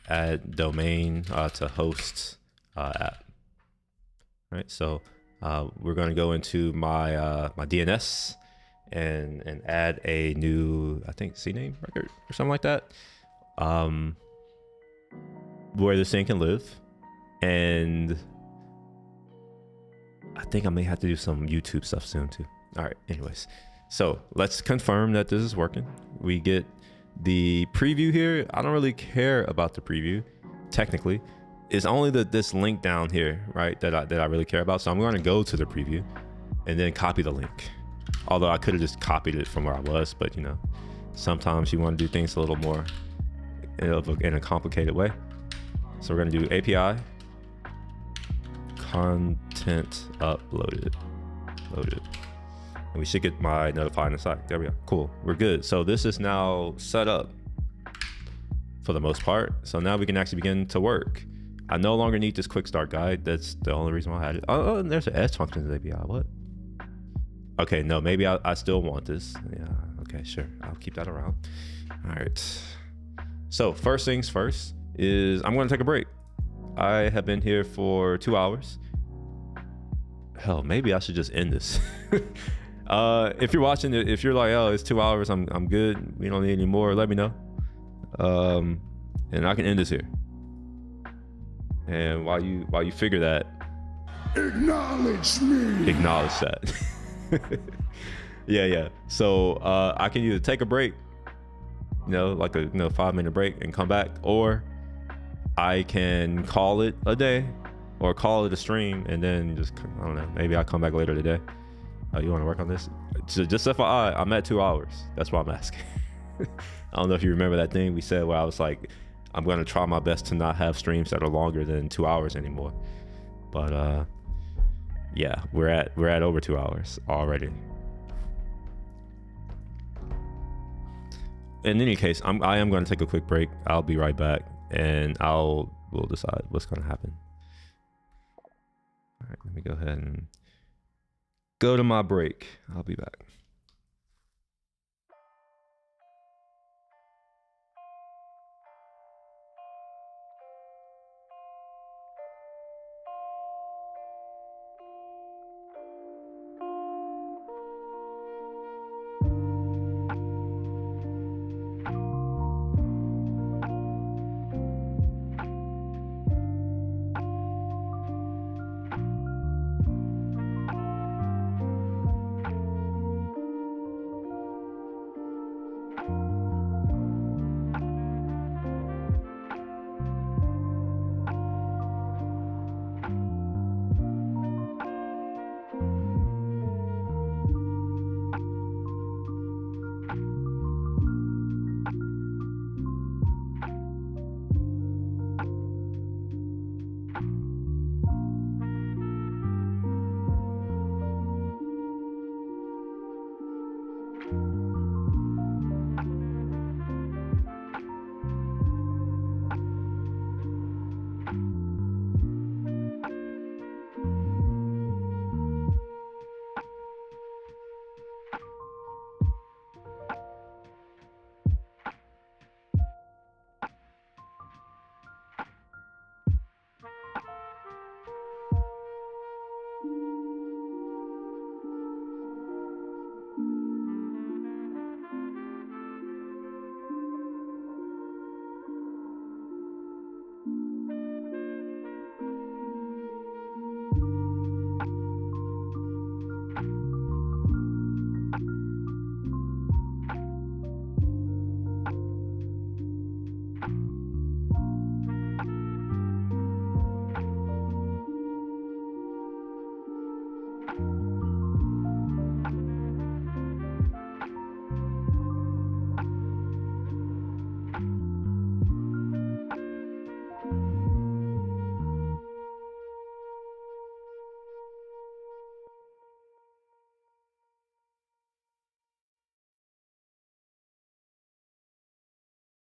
add domain to host app. All right, so we're going to go into my my DNS and add a new, I think, CNAME record or something like that, where this thing can live. And I think I may have to do some YouTube stuff soon too. All right, anyways, so let's confirm that this is working. We get the preview here. I don't really care about the preview technically. It's only this link down here, right, that I really care about. So I'm going to go to the preview and then copy the link. Although I could have just copied it from where I was, but sometimes you want to do things a little more in a complicated way. So we're going to do API content uploaded, loaded, and we should get my notified in a sec. There we go. Cool, we're good. So this is now set up for the most part. So now we can actually begin to work. I no longer need this quick start guide. That's the only reason why I had it. Oh, and there's an S function in the API. What? Okay, no, maybe I still want this. Yeah, okay, sure. I'll keep that around. All right. So first things first is I'm going to take a break. I have been here for 2 hours. Hell, maybe I should just end this. If you're watching it, if you're like, oh, it's 2 hours, I'm good, we don't need any more, let me know. And I can end this here. And while you figure that, Acknowledge me. Acknowledge that. yeah. So I can either take a break, like a 5-minute break and come back, or I can call it a day or call it a stream and then just, I don't know, maybe I'll come back later today. You want to work on this? So just FYI, I'm at 2 hours. That's why I'm asking. I don't know if you remember that thing we said where I was like, I'm going to try my best to not have streams that are longer than 2 hours anymore. But yeah, we're at over 2 hours already. In any case, I am going to take a quick break. I'll be right back, and we'll decide what's going to happen. All right, let me go ahead and go to my break. I'll be back.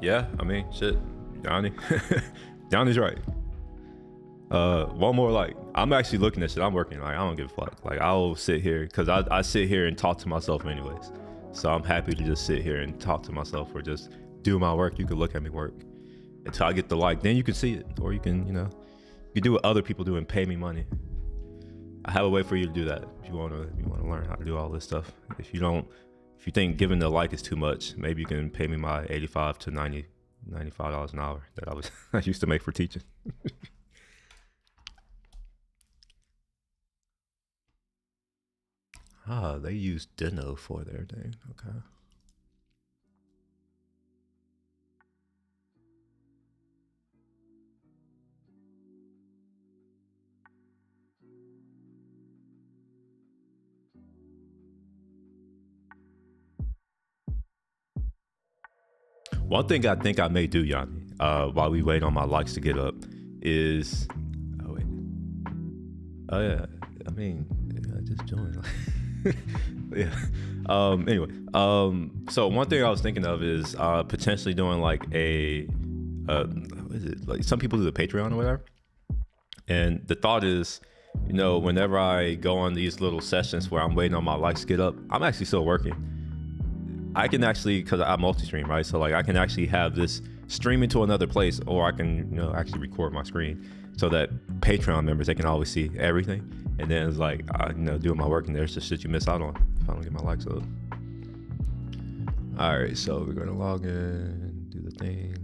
Yeah, I mean, shit, Johnny, Johnny's right. One more, like, I'm actually looking at shit. I'm working, like, I don't give a fuck. Like, I'll sit here, because I sit here and talk to myself anyways. So I'm happy to just sit here and talk to myself or just do my work. You can look at me work until I get the like, then you can see it. Or you can, you know, you can do what other people do and pay me money. I have a way for you to do that if you want to learn how to do all this stuff. If you think giving the like is too much, maybe you can pay me my $85 to $95 an hour that I used to make for teaching. They use Dino for their thing. Okay. One thing I think I may do, Yanni, while we wait on my likes to get up, is I mean, I just joined. Yeah. Anyway, so one thing I was thinking of is potentially doing like a what is it? Like some people do the Patreon or whatever. And the thought is, you know, whenever I go on these little sessions where I'm waiting on my likes to get up, I'm actually still working. I can actually, because I multi-stream, right? So like I can actually have this streaming to another place, or I can, you know, actually record my screen so that Patreon members, they can always see everything. And then it's like, you know, doing my work, and there's just shit you miss out on if I don't get my likes up. All right, so we're gonna log in, do the thing.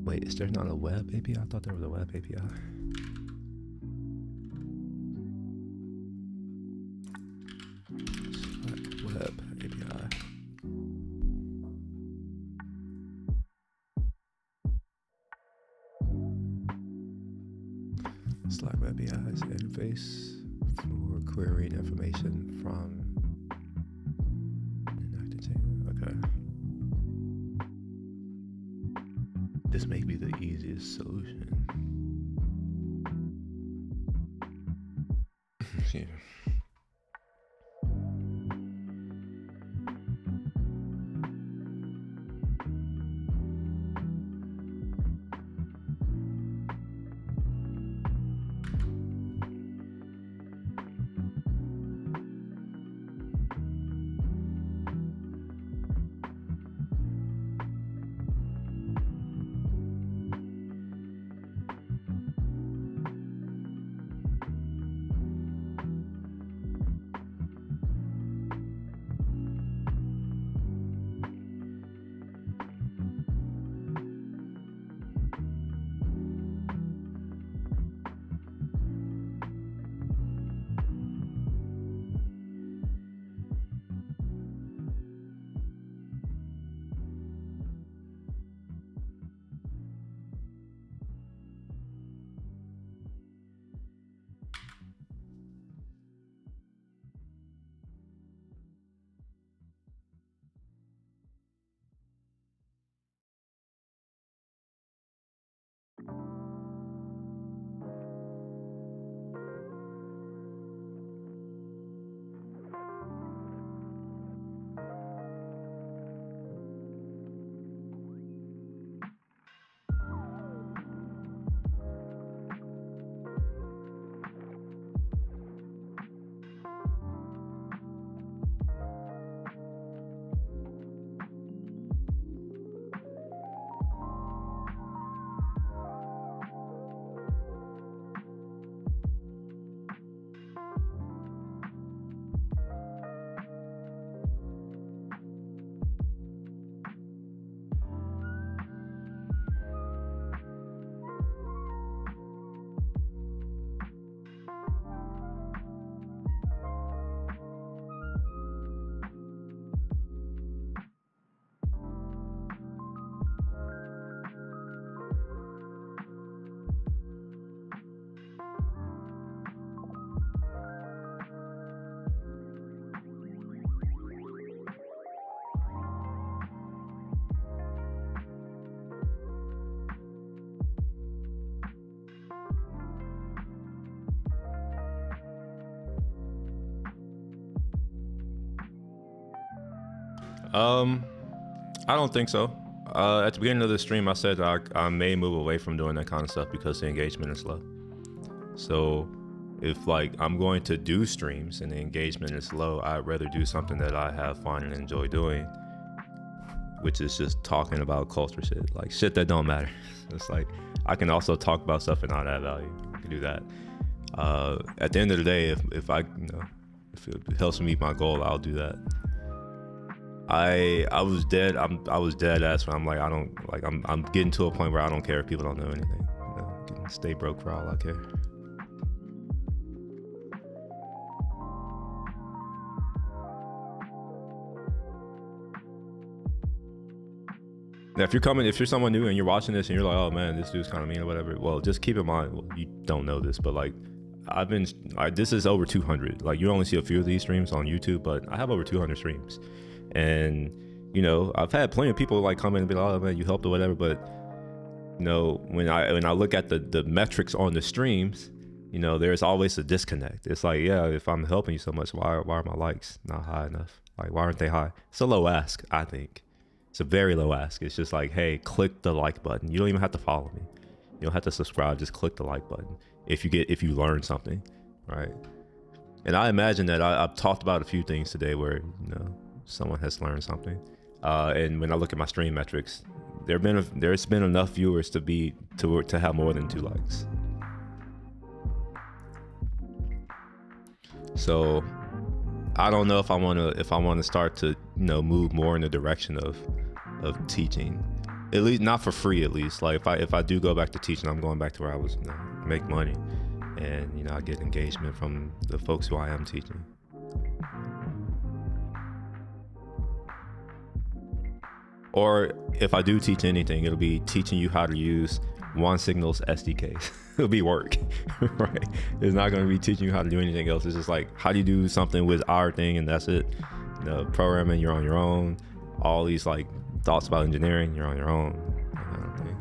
Wait, is there not a web API? I thought there was a web API. Web API. Slack web API's interface for querying information from inactive chain. Okay. This may be the easiest solution. Yeah. I don't think so. At the beginning of the stream, I said I may move away from doing that kind of stuff because the engagement is low. So if like I'm going to do streams and the engagement is low, I'd rather do something that I have fun and enjoy doing, which is just talking about culture shit, like shit that don't matter. It's like I can also talk about stuff and not add value. I can do that. At the end of the day, if I, you know, if it helps me meet my goal, I'll do that. I was dead. I was dead ass when I'm like, I don't like, I'm getting to a point where I don't care if people don't know anything. You know, can stay broke for all I care. Now, if you're someone new and you're watching this and you're like, oh man, this dude's kind of mean or whatever, well, just keep in mind, well, you don't know this, but like, this is over 200. Like, you only see a few of these streams on YouTube, but I have over 200 streams. And, you know, I've had plenty of people like come in and be like, oh man, you helped or whatever, but, you know, when I look at the metrics on the streams, you know, there's always a disconnect. It's like, yeah, if I'm helping you so much, why are my likes not high enough? Like, why aren't they high? It's a low ask, I think. It's a very low ask. It's just like, hey, click the like button. You don't even have to follow me. You don't have to subscribe. Just click the like button if you learn something, right? And I imagine that I've talked about a few things today where, you know, someone has learned something. And when I look at my stream metrics, there's been enough viewers to have more than 2 likes. So I don't know if I want to start to, you know, move more in the direction of teaching, at least not for free. At least like if I do go back to teaching, I'm going back to where I was, you know, make money, and you know, I get engagement from the folks who I am teaching. Or if I do teach anything, it'll be teaching you how to use OneSignal's SDKs. It'll be work, right? It's not going to be teaching you how to do anything else. It's just like, how do you do something with our thing, and that's it. You know, programming, you're on your own. All these like thoughts about engineering, you're on your own. Kind of thing.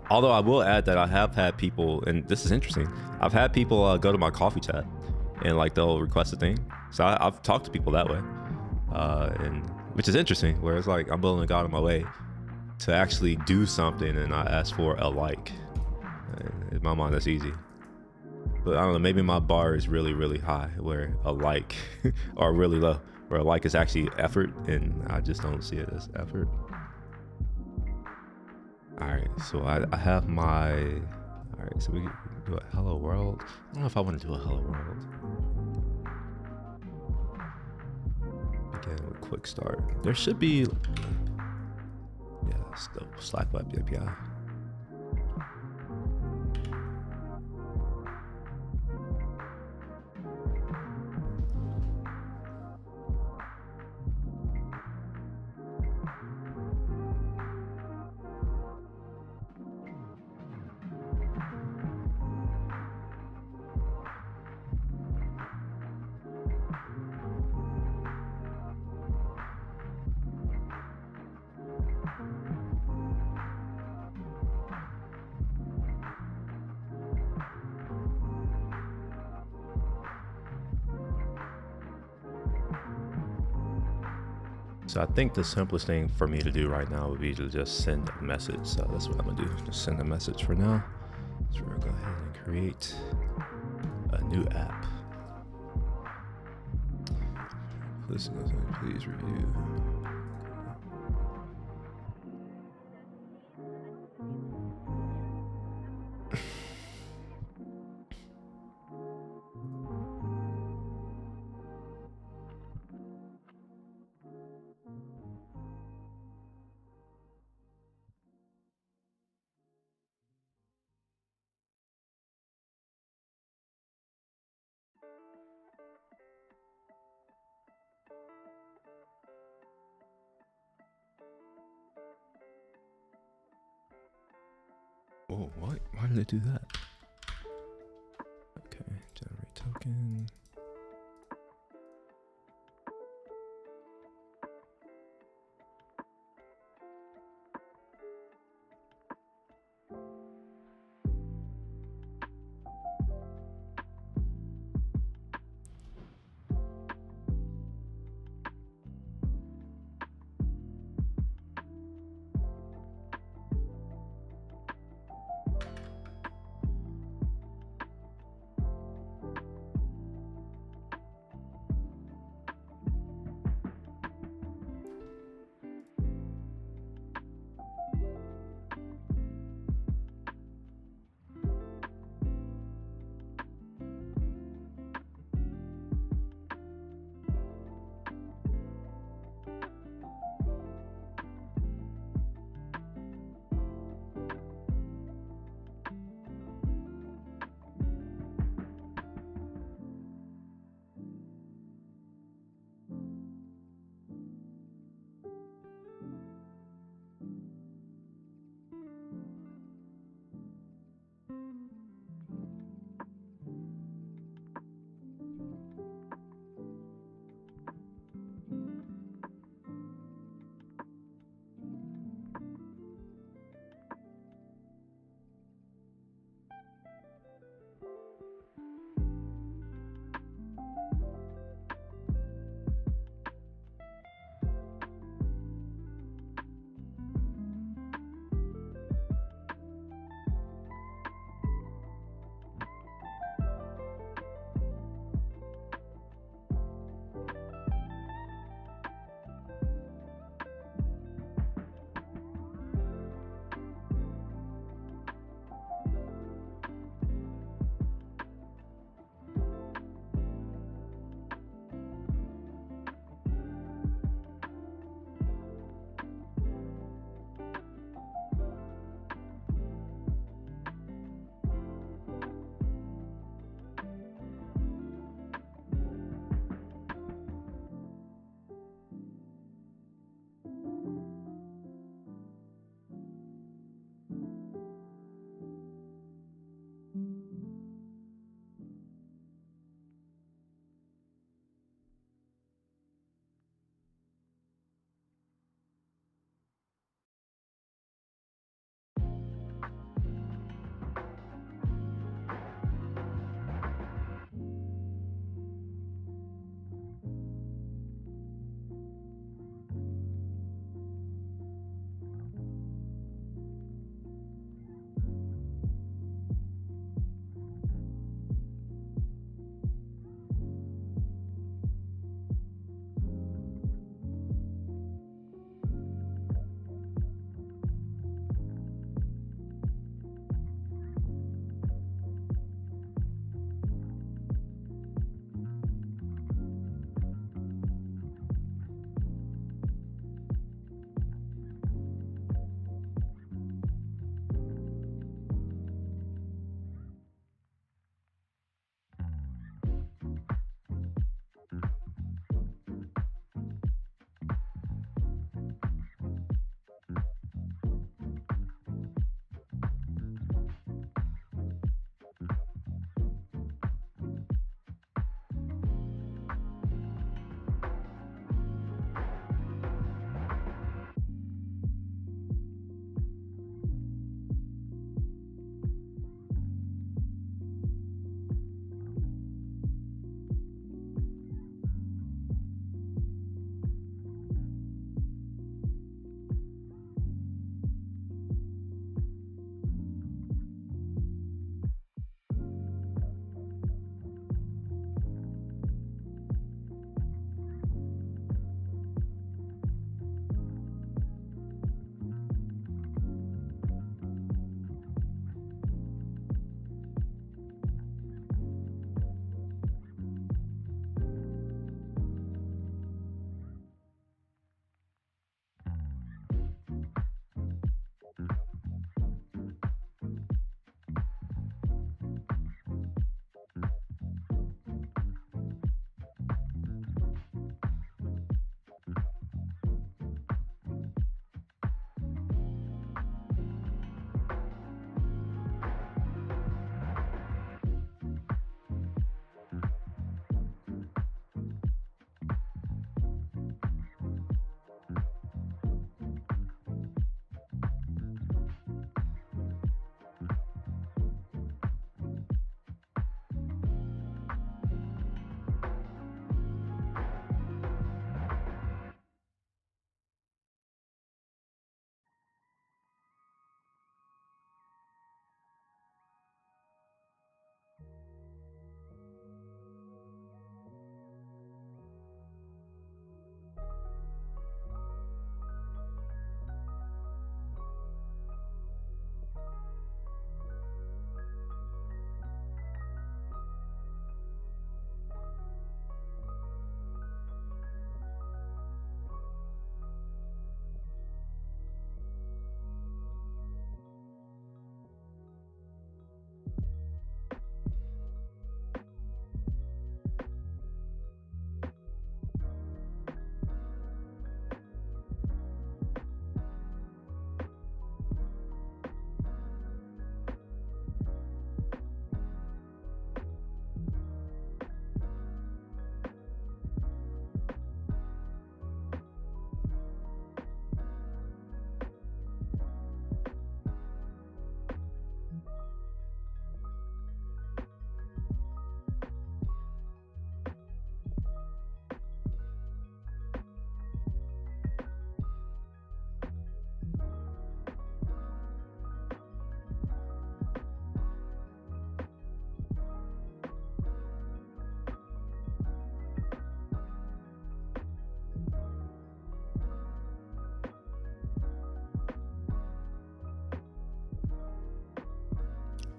Although I will add that I have had people, and this is interesting, I've had people go to my coffee chat and like they'll request a thing. So I've talked to people that way, and which is interesting, where it's like I'm willing to go out of my way to actually do something and not ask for a like. In my mind, that's easy. But I don't know, maybe my bar is really, really high where a like, or really low, where a like is actually effort, and I just don't see it as effort. All right, so I have my, all right, so we can do a hello world. I don't know if I want to do a hello world. Again, with quick start. There should be, yeah, it's the Slack web API. So I think the simplest thing for me to do right now would be to just send a message. So that's what I'm gonna do, just send a message for now. So we're gonna go ahead and create a new app. Listen, please review. Oh, what? Why did it do that? Okay, generate token.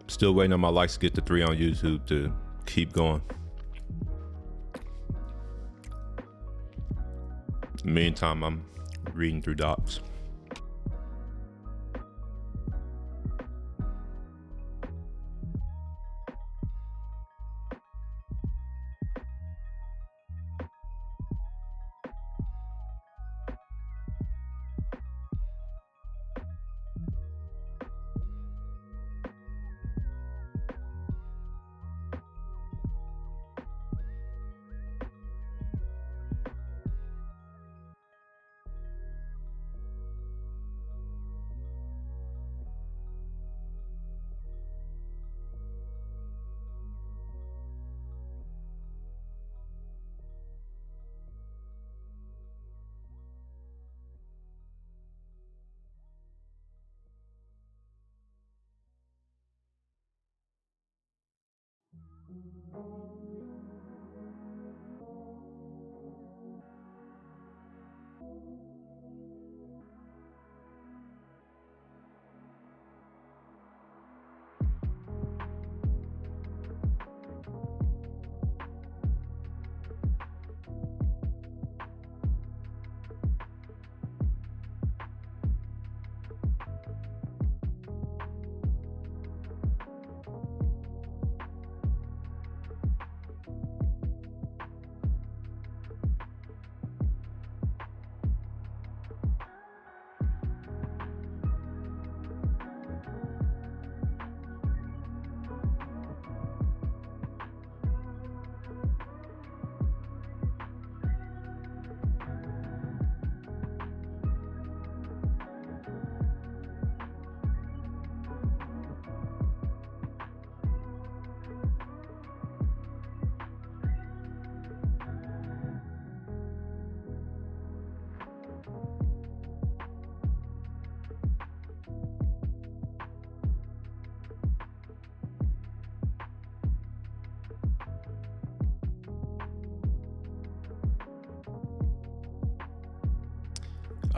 Still waiting on my likes to get to 3 on YouTube to keep going. Meantime, I'm reading through docs.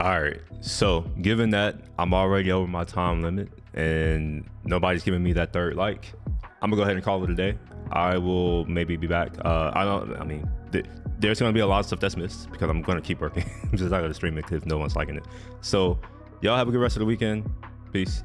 All right, so given that I'm already over my time limit and nobody's giving me that 3rd like, I'm gonna go ahead and call it a day. I will maybe be back. There's gonna be a lot of stuff that's missed because I'm gonna keep working. I'm just not gonna stream it because no one's liking it. So y'all have a good rest of the weekend. Peace.